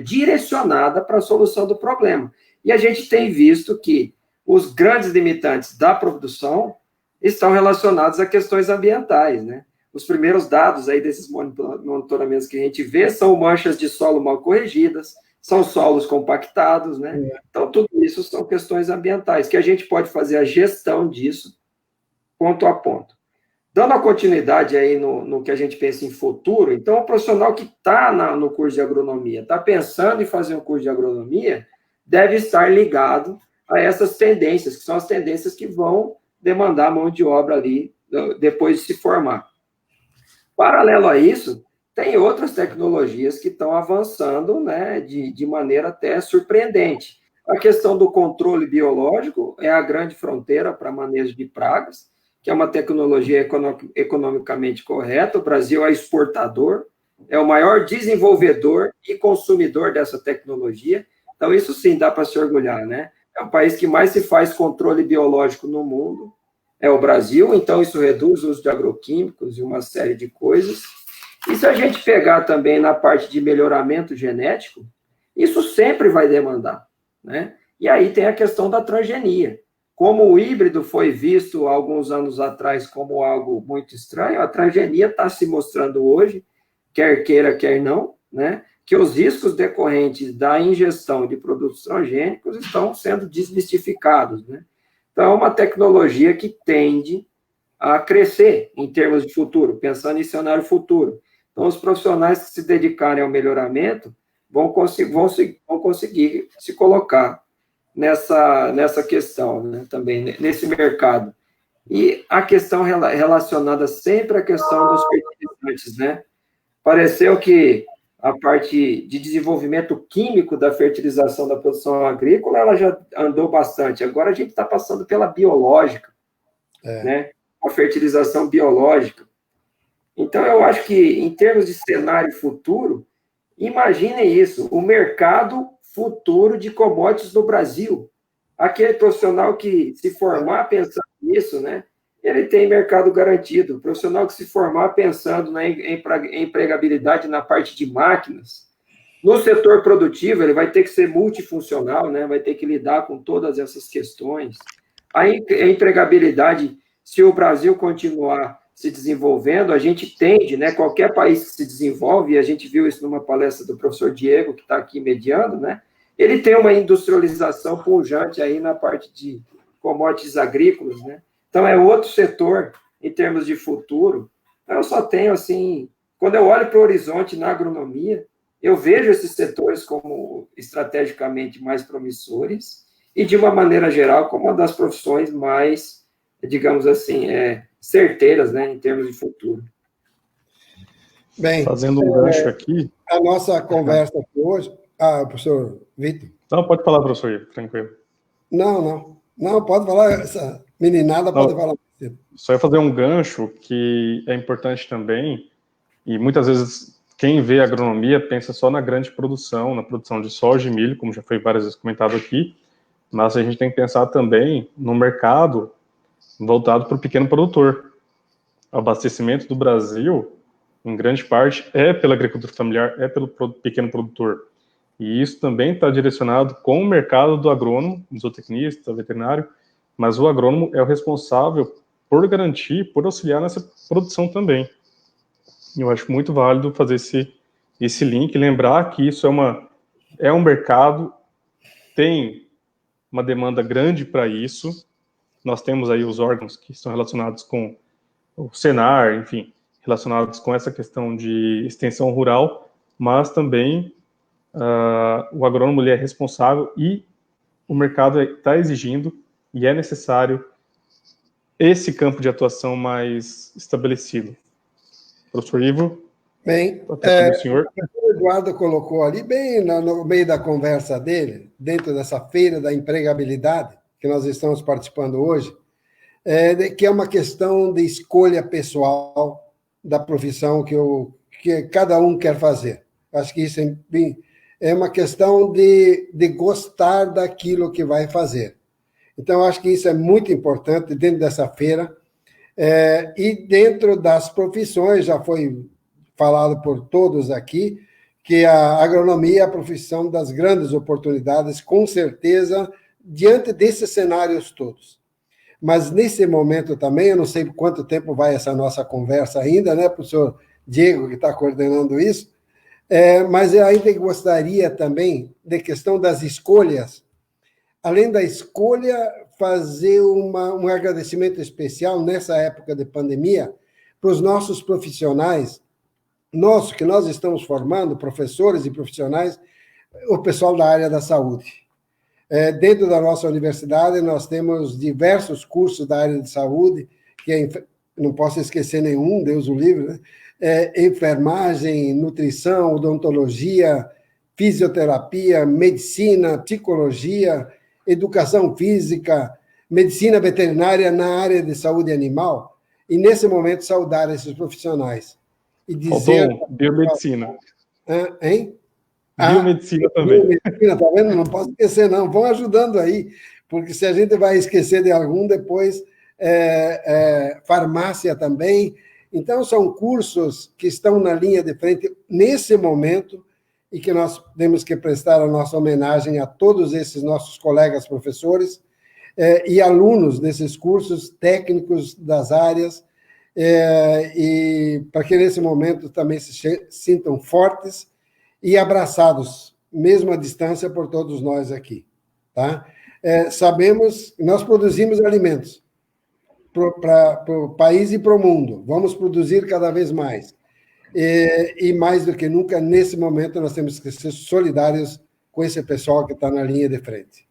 direcionada para a solução do problema. E a gente tem visto que os grandes limitantes da produção estão relacionados a questões ambientais, né? Os primeiros dados aí desses monitoramentos que a gente vê são manchas de solo mal corrigidas, são solos compactados, né? Então, tudo isso são questões ambientais, que a gente pode fazer a gestão disso ponto a ponto. Dando a continuidade aí no que a gente pensa em futuro, então, o profissional que está no curso de agronomia, está pensando em fazer um curso de agronomia, deve estar ligado a essas tendências, que são as tendências que vão demandar mão de obra ali depois de se formar. Paralelo a isso, tem outras tecnologias que estão avançando, né, de maneira até surpreendente. A questão do controle biológico é a grande fronteira para manejo de pragas, que é uma tecnologia economicamente correta. O Brasil é exportador, é o maior desenvolvedor e consumidor dessa tecnologia. Então, isso sim dá para se orgulhar, né? É o país que mais se faz controle biológico no mundo, é o Brasil, então isso reduz o uso de agroquímicos e uma série de coisas. E se a gente pegar também na parte de melhoramento genético, isso sempre vai demandar, né? E aí tem a questão da transgenia. Como o híbrido foi visto há alguns anos atrás como algo muito estranho, a transgenia está se mostrando hoje, quer queira, quer não, né? Que os riscos decorrentes da ingestão de produtos transgênicos estão sendo desmistificados, né? Então, é uma tecnologia que tende a crescer em termos de futuro, pensando em cenário futuro. Então, os profissionais que se dedicarem ao melhoramento vão conseguir se colocar nessa questão, né, também, nesse mercado. E a questão relacionada sempre à questão dos fertilizantes, né? Pareceu que a parte de desenvolvimento químico da fertilização da produção agrícola, ela já andou bastante. Agora a gente está passando pela biológica, né? A fertilização biológica. Então, eu acho que, em termos de cenário futuro, imaginem isso, o mercado futuro de commodities no Brasil. Aquele profissional que se formar pensando nisso, né? Ele tem mercado garantido. O profissional que se formar pensando na empregabilidade na parte de máquinas, no setor produtivo, ele vai ter que ser multifuncional, né? Vai ter que lidar com todas essas questões. A empregabilidade, se o Brasil continuar se desenvolvendo, a gente tende, né? Qualquer país que se desenvolve, e a gente viu isso numa palestra do professor Diego, que está aqui mediando, né? Ele tem uma industrialização pujante aí na parte de commodities agrícolas, né? Então, é outro setor, em termos de futuro. Eu só tenho, assim, quando eu olho para o horizonte na agronomia, eu vejo esses setores como estrategicamente mais promissores e, de uma maneira geral, como uma das profissões mais, digamos assim, certeiras, né, em termos de futuro. Bem, fazendo um gancho aqui. A nossa conversa aqui hoje... professor Vitor. Não, pode falar, professor Ivo, tranquilo. Não, pode falar, essa meninada pode falar. Só ia fazer um gancho que é importante também, e muitas vezes quem vê agronomia pensa só na grande produção, na produção de soja e milho, como já foi várias vezes comentado aqui, mas a gente tem que pensar também no mercado voltado para o pequeno produtor. O abastecimento do Brasil, em grande parte, é pela agricultura familiar, é pelo pequeno produtor. E isso também está direcionado com o mercado do agrônomo, do zootecnista, veterinário, mas o agrônomo é o responsável por garantir, por auxiliar nessa produção também. Eu acho muito válido fazer esse link, lembrar que isso é um mercado, tem uma demanda grande para isso. Nós temos aí os órgãos que estão relacionados com o Senar, enfim, relacionados com essa questão de extensão rural, mas também o agrônomo ele é responsável e o mercado está exigindo e é necessário esse campo de atuação mais estabelecido. Professor Ivo? Bem, o senhor. O Eduardo colocou ali, bem no meio da conversa dele, dentro dessa feira da empregabilidade, que nós estamos participando hoje, que é uma questão de escolha pessoal da profissão que cada um quer fazer. Acho que isso é uma questão de gostar daquilo que vai fazer. Então, acho que isso é muito importante dentro dessa feira. E dentro das profissões, já foi falado por todos aqui, que a agronomia é a profissão das grandes oportunidades, com certeza, diante desses cenários todos. Mas, nesse momento também, eu não sei quanto tempo vai essa nossa conversa ainda, né, professor Diego, que está coordenando isso, mas eu ainda gostaria também da questão das escolhas. Além da escolha, fazer um agradecimento especial nessa época de pandemia para os nossos profissionais, que nós estamos formando, professores e profissionais, o pessoal da área da saúde. Dentro da nossa universidade, nós temos diversos cursos da área de saúde, não posso esquecer nenhum, Deus o livre, né? Enfermagem, nutrição, odontologia, fisioterapia, medicina, psicologia, educação física, medicina veterinária na área de saúde animal, e nesse momento saudar esses profissionais. E dizer... Faltou biomedicina. Hein? Biomedicina também. Biomedicina, tá vendo? Não posso esquecer, não. Vão ajudando aí, porque se a gente vai esquecer de algum, depois farmácia também. Então, são cursos que estão na linha de frente nesse momento e que nós temos que prestar a nossa homenagem a todos esses nossos colegas professores e alunos desses cursos, técnicos das áreas, e para que nesse momento também se sintam fortes e abraçados, mesmo à distância, por todos nós aqui. Tá? Sabemos que nós produzimos alimentos para o país e para o mundo. Vamos produzir cada vez mais. E mais do que nunca, nesse momento, nós temos que ser solidários com esse pessoal que está na linha de frente.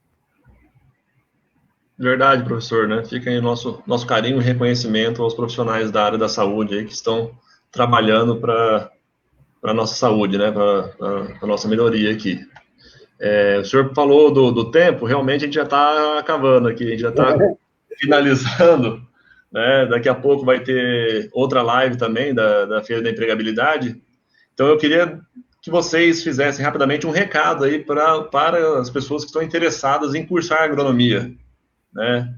Verdade, professor, né? Fica aí o nosso carinho e reconhecimento aos profissionais da área da saúde aí que estão trabalhando para a nossa saúde, né? Para a nossa melhoria aqui. O senhor falou do tempo, realmente a gente já está acabando aqui, a gente já está finalizando, né? Daqui a pouco vai ter outra live também da Feira da Empregabilidade. Então eu queria que vocês fizessem rapidamente um recado aí para as pessoas que estão interessadas em cursar agronomia, né?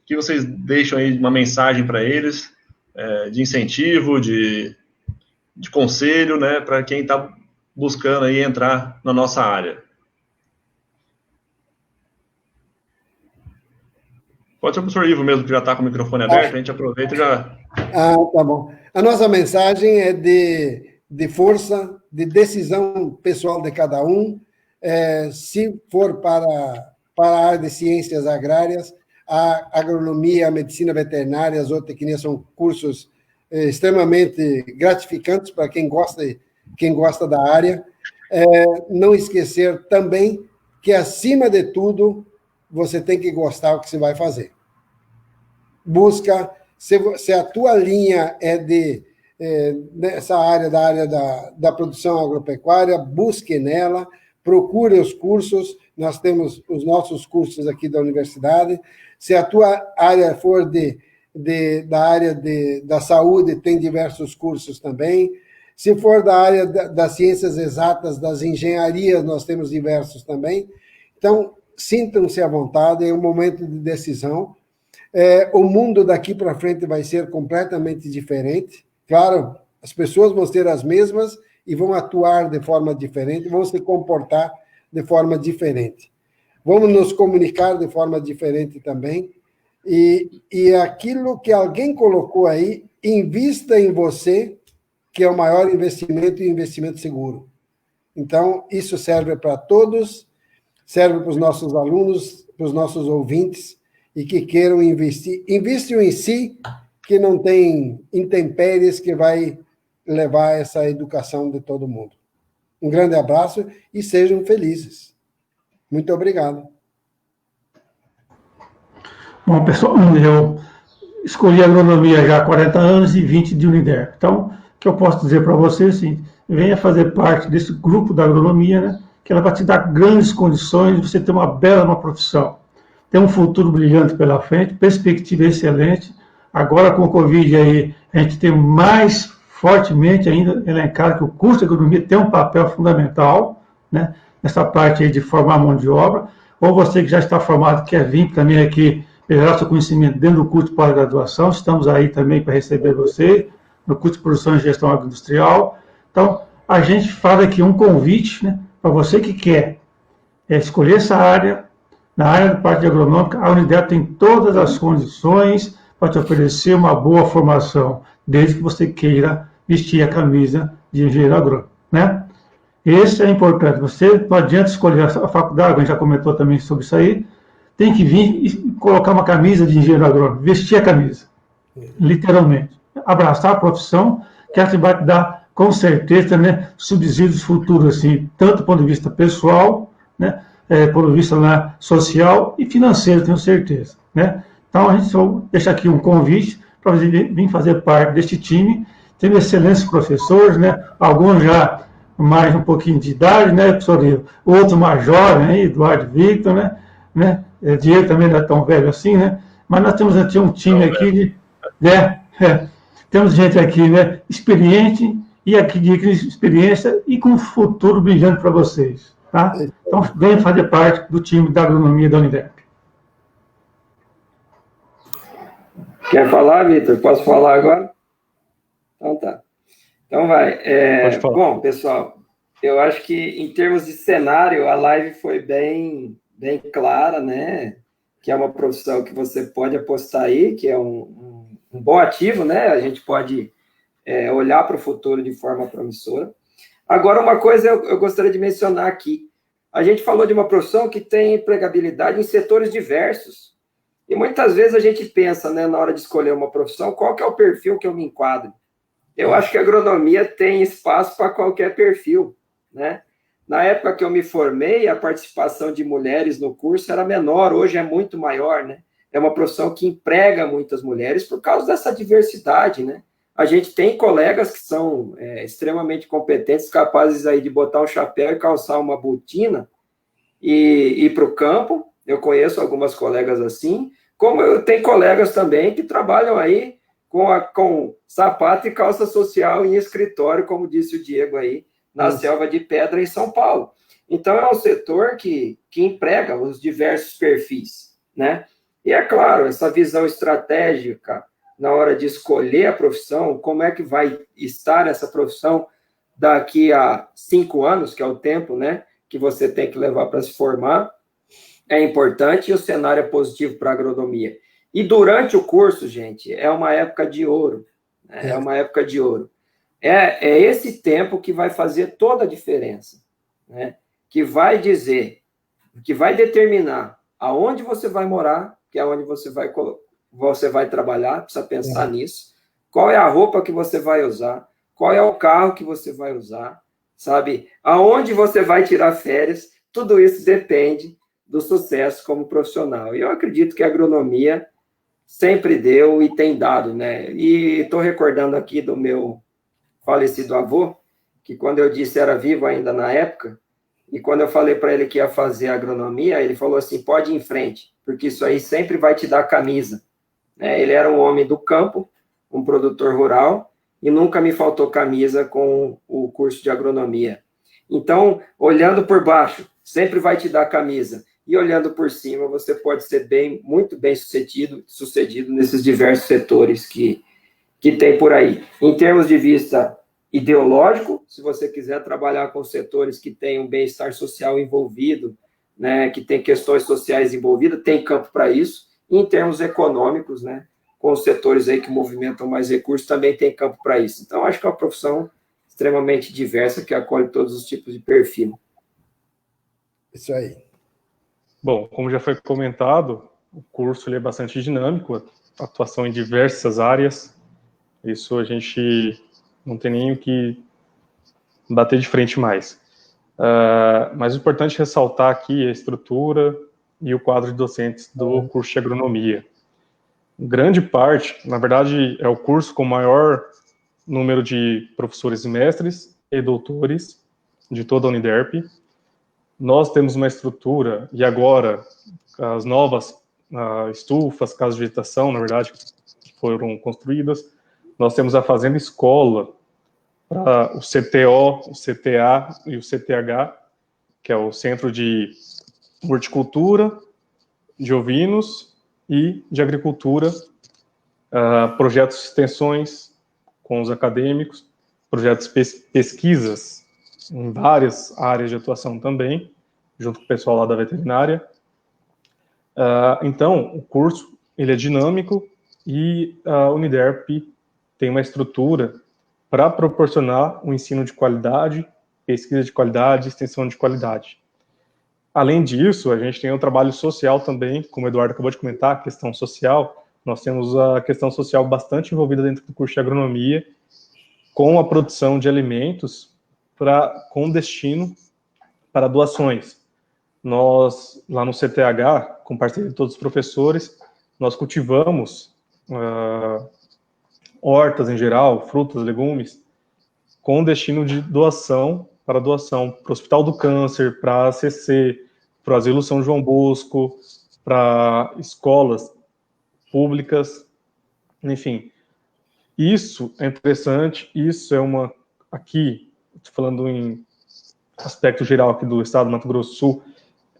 Que vocês deixam aí uma mensagem para eles, de incentivo, de conselho, né, para quem está buscando aí entrar na nossa área. Pode ser o professor Ivo mesmo, que já está com o microfone aberto, a gente aproveita e já... Tá bom. A nossa mensagem é de força, de decisão pessoal de cada um. Se for para a área de ciências agrárias, a agronomia, a medicina veterinária, a zootecnia são cursos extremamente gratificantes para quem gosta da área. Não esquecer também que, acima de tudo, você tem que gostar do que você vai fazer. Busca, se a tua linha é de nessa área da produção agropecuária, busque nela, procure os cursos, nós temos os nossos cursos aqui da universidade. Se a tua área for da área da saúde, tem diversos cursos também. Se for da área das ciências exatas, das engenharias, nós temos diversos também. Então, sintam-se à vontade, é um momento de decisão. O mundo daqui para frente vai ser completamente diferente. Claro, as pessoas vão ser as mesmas e vão atuar de forma diferente, vão se comportar de forma diferente. Vamos nos comunicar de forma diferente também. E aquilo que alguém colocou aí, invista em você, que é o maior investimento e investimento seguro. Então, isso serve para todos, serve para os nossos alunos, para os nossos ouvintes, e que queiram investir. Investam em si, que não tem intempéries que vai levar essa educação de todo mundo. Um grande abraço e sejam felizes. Muito obrigado. Bom, pessoal, eu escolhi agronomia já há 40 anos e 20 de Uniderp. Então, o que eu posso dizer para vocês, assim, venha fazer parte desse grupo da agronomia, né, que ela vai te dar grandes condições de você ter uma bela profissão. Tem um futuro brilhante pela frente, perspectiva excelente. Agora, com o Covid, aí, a gente tem mais fortemente ainda elencado que o curso de agronomia tem um papel fundamental, né, nessa parte aí de formar mão de obra. Ou você que já está formado, quer vir também aqui melhorar seu conhecimento dentro do curso de pós-graduação, estamos aí também para receber você, no curso de produção e gestão agroindustrial. Então, a gente faz aqui um convite, né, para você que quer escolher essa área. Na área da parte agronômica, a Uniderp tem todas as condições para te oferecer uma boa formação, desde que você queira vestir a camisa de engenheiro agrônomo, né? Esse é importante. Você não adianta escolher a faculdade, a gente já comentou também sobre isso aí, tem que vir e colocar uma camisa de engenheiro agrônomo, vestir a camisa, literalmente. Abraçar a profissão, que ela vai te dar, com certeza, né, subsídios futuros, assim, tanto do ponto de vista pessoal, né, do ponto de vista social e financeiro, tenho certeza, né? Então, a gente vai deixar aqui um convite para você vir fazer parte deste time. Tem excelentes professores, né? Alguns já mais um pouquinho de idade, né, professor Ivo? Outro mais jovem, né? Eduardo Victor, né? Diego também não é tão velho assim, né? Mas nós temos aqui um time aqui, temos gente aqui, né, experiente e aqui de experiência e com um futuro brilhante para vocês, tá? Então, venha fazer parte do time da agronomia da Uniderp. Quer falar, Vitor? Posso falar agora? Então tá. Então vai. Bom, pessoal, eu acho que em termos de cenário, a live foi bem clara, né? Que é uma profissão que você pode apostar aí, que é um bom ativo, né? A gente pode olhar para o futuro de forma promissora. Agora, uma coisa eu gostaria de mencionar aqui. A gente falou de uma profissão que tem empregabilidade em setores diversos. E muitas vezes a gente pensa, né, na hora de escolher uma profissão, qual que é o perfil que eu me enquadro? Eu acho que a agronomia tem espaço para qualquer perfil, né? Na época que eu me formei, a participação de mulheres no curso era menor, hoje é muito maior, né? É uma profissão que emprega muitas mulheres por causa dessa diversidade, né? A gente tem colegas que são extremamente competentes, capazes aí de botar um chapéu e calçar uma botina e ir para o campo. Eu conheço algumas colegas assim, como eu tenho colegas também que trabalham aí com sapato e calça social em escritório, como disse o Diego aí, na Selva de Pedra, em São Paulo. Então, é um setor que emprega os diversos perfis, né? E, é claro, essa visão estratégica na hora de escolher a profissão, como é que vai estar essa profissão daqui a 5 anos, que é o tempo, né, que você tem que levar para se formar, é importante e o cenário é positivo para a agronomia. E durante o curso, gente, é uma época de ouro, né? É uma época de ouro. É esse tempo que vai fazer toda a diferença, né? Que vai dizer, que vai determinar aonde você vai morar, que é onde você vai trabalhar, precisa pensar nisso. Qual é a roupa que você vai usar? Qual é o carro que você vai usar? Sabe? Aonde você vai tirar férias? Tudo isso depende do sucesso como profissional. E eu acredito que a agronomia sempre deu e tem dado, né? E estou recordando aqui do meu falecido avô, que quando eu disse era vivo ainda na época, e quando eu falei para ele que ia fazer agronomia, ele falou assim, pode ir em frente, porque isso aí sempre vai te dar camisa. Ele era um homem do campo, um produtor rural, e nunca me faltou camisa com o curso de agronomia. Então, olhando por baixo, sempre vai te dar camisa. E olhando por cima, você pode ser muito bem sucedido nesses diversos setores que tem por aí. Em termos de vista ideológico, se você quiser trabalhar com setores que têm um bem-estar social envolvido, né, que tem questões sociais envolvidas, tem campo para isso. E em termos econômicos, né, com os setores aí que movimentam mais recursos, também tem campo para isso. Então, acho que é uma profissão extremamente diversa, que acolhe todos os tipos de perfil. Isso aí. Bom, como já foi comentado, o curso ele é bastante dinâmico, atuação em diversas áreas. Isso a gente não tem nem o que bater de frente mais. Mas o importante é ressaltar aqui a estrutura e o quadro de docentes do curso de agronomia. Grande parte, na verdade, é o curso com maior número de professores e mestres e doutores de toda a Uniderp. Nós temos uma estrutura, e agora as novas estufas, casas de vegetação, na verdade, que foram construídas, nós temos a Fazenda Escola, para o CTO, o CTA e o CTH, que é o Centro de Horticultura, de Ovinos e de Agricultura, projetos de extensões com os acadêmicos, projetos de pesquisas em várias áreas de atuação também, junto com o pessoal lá da veterinária. Então, o curso ele é dinâmico e a Uniderp tem uma estrutura para proporcionar um ensino de qualidade, pesquisa de qualidade, extensão de qualidade. Além disso, a gente tem um trabalho social também, como o Eduardo acabou de comentar, a questão social. Nós temos a questão social bastante envolvida dentro do curso de agronomia, com a produção de alimentos com destino para doações. Nós, lá no CTH, com parceria de todos os professores, nós cultivamos hortas em geral, frutas, legumes, com destino de doação para o Hospital do Câncer, para a ACC, para o Asilo São João Bosco, para escolas públicas, enfim. Isso é interessante, isso é aqui, estou falando em aspecto geral aqui do estado do Mato Grosso do Sul,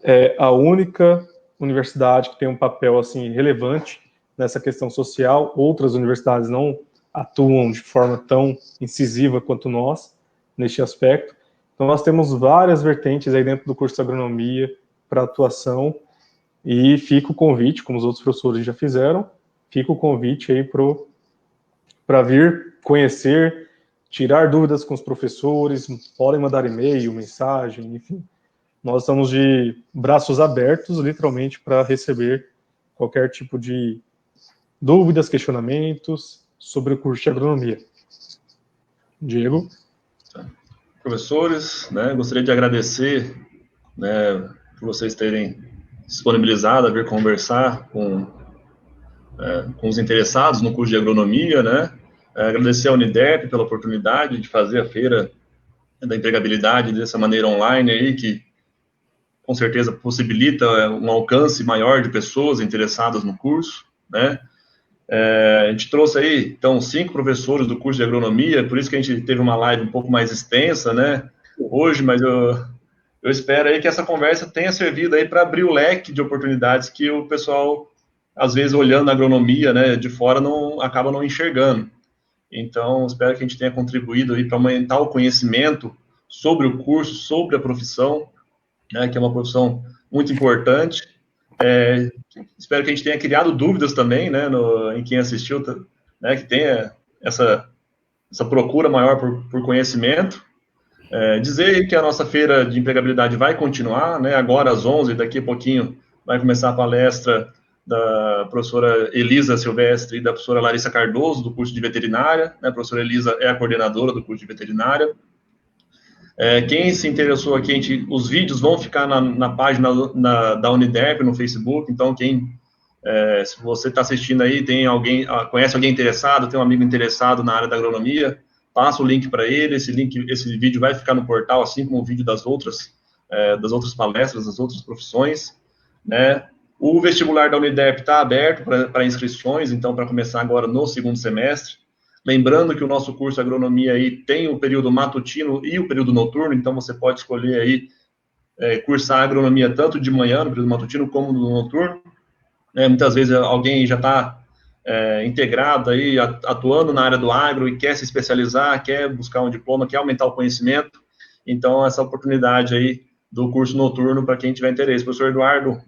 é a única universidade que tem um papel assim relevante nessa questão social. Outras universidades não atuam de forma tão incisiva quanto nós neste aspecto. Então nós temos várias vertentes aí dentro do curso de agronomia para atuação, e fica o convite, como os outros professores já fizeram, fica o convite aí para vir conhecer, tirar dúvidas com os professores, podem mandar e-mail, mensagem, enfim. Nós estamos de braços abertos, literalmente, para receber qualquer tipo de dúvidas, questionamentos sobre o curso de agronomia. Diego? Professores, né, gostaria de agradecer, né, por vocês terem disponibilizado a vir conversar com os interessados no curso de agronomia, né, agradecer à Uniderp pela oportunidade de fazer a feira da empregabilidade dessa maneira online aí, que com certeza possibilita um alcance maior de pessoas interessadas no curso, né. A gente trouxe aí, então, 5 professores do curso de agronomia, por isso que a gente teve uma live um pouco mais extensa, né, hoje, mas eu espero aí que essa conversa tenha servido aí para abrir o leque de oportunidades que o pessoal, às vezes, olhando a agronomia, né, de fora, acaba não enxergando. Então, espero que a gente tenha contribuído aí para aumentar o conhecimento sobre o curso, sobre a profissão, né, que é uma profissão muito importante. Espero que a gente tenha criado dúvidas também, né, em quem assistiu, né, que tenha essa procura maior por conhecimento. Dizer que a nossa feira de empregabilidade vai continuar, né, agora às 11h, daqui a pouquinho vai começar a palestra da professora Elisa Silvestre e da professora Larissa Cardoso, do curso de veterinária, né, a professora Elisa é a coordenadora do curso de veterinária. Quem se interessou aqui, os vídeos vão ficar na página da Uniderp, no Facebook, então se você está assistindo aí, conhece alguém interessado, tem um amigo interessado na área da agronomia, passa o link para ele, esse vídeo vai ficar no portal, assim como o vídeo das outras palestras, das outras profissões, né? O vestibular da Uniderp está aberto para inscrições, então, para começar agora no segundo semestre. Lembrando que o nosso curso de agronomia aí tem o período matutino e o período noturno, então você pode escolher aí cursar agronomia tanto de manhã, no período matutino, como no noturno. Muitas vezes alguém já está integrado aí, atuando na área do agro e quer se especializar, quer buscar um diploma, quer aumentar o conhecimento. Então, essa oportunidade aí do curso noturno para quem tiver interesse. Professor Eduardo,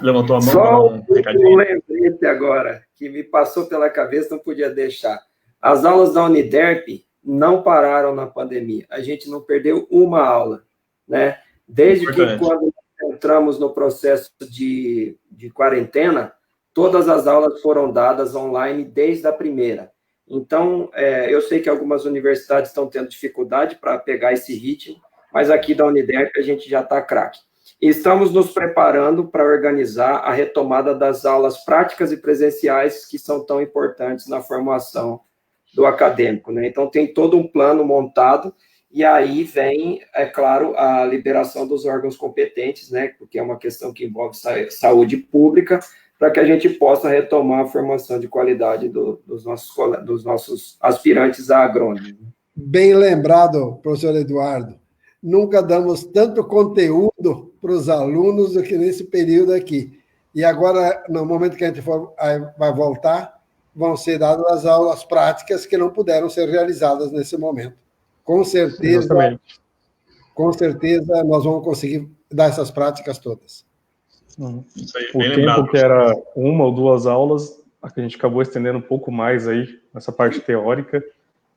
levantou a mão para dar um recadinho. Um lembrete agora, que me passou pela cabeça, não podia deixar. As aulas da Uniderp não pararam na pandemia. A gente não perdeu uma aula, né? Desde que quando entramos no processo de quarentena, todas as aulas foram dadas online desde a primeira. Então, eu sei que algumas universidades estão tendo dificuldade para pegar esse ritmo, mas aqui da Uniderp a gente já está craque. Estamos nos preparando para organizar a retomada das aulas práticas e presenciais que são tão importantes na formação do acadêmico, né? Então, tem todo um plano montado, e aí vem, é claro, a liberação dos órgãos competentes, né? Porque é uma questão que envolve saúde pública, para que a gente possa retomar a formação de qualidade dos nossos aspirantes a agrônomos. Bem lembrado, professor Eduardo. Nunca damos tanto conteúdo para os alunos do que nesse período aqui. E agora, no momento que a gente vai voltar, vão ser dadas as aulas práticas que não puderam ser realizadas nesse momento. Com certeza, nós vamos conseguir dar essas práticas todas. Isso aí, o bem tempo lembrado, que era 1 ou 2 aulas, a gente acabou estendendo um pouco mais aí, nessa parte teórica.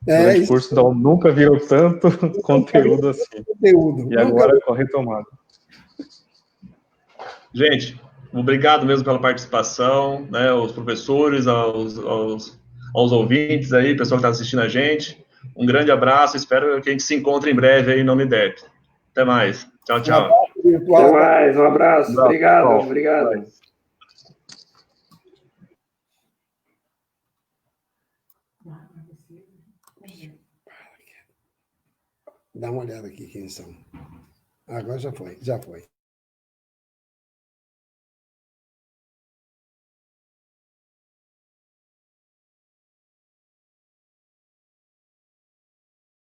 Durante o curso, então, nunca viram tanto conteúdo assim. E agora com a retomada. Gente, obrigado mesmo pela participação, né, os professores, aos ouvintes aí, pessoal que está assistindo a gente. Um grande abraço, espero que a gente se encontre em breve aí na Uniderp. Até mais. Tchau, tchau. Até mais, um abraço. Obrigado. Dá uma olhada aqui quem são. Agora já foi.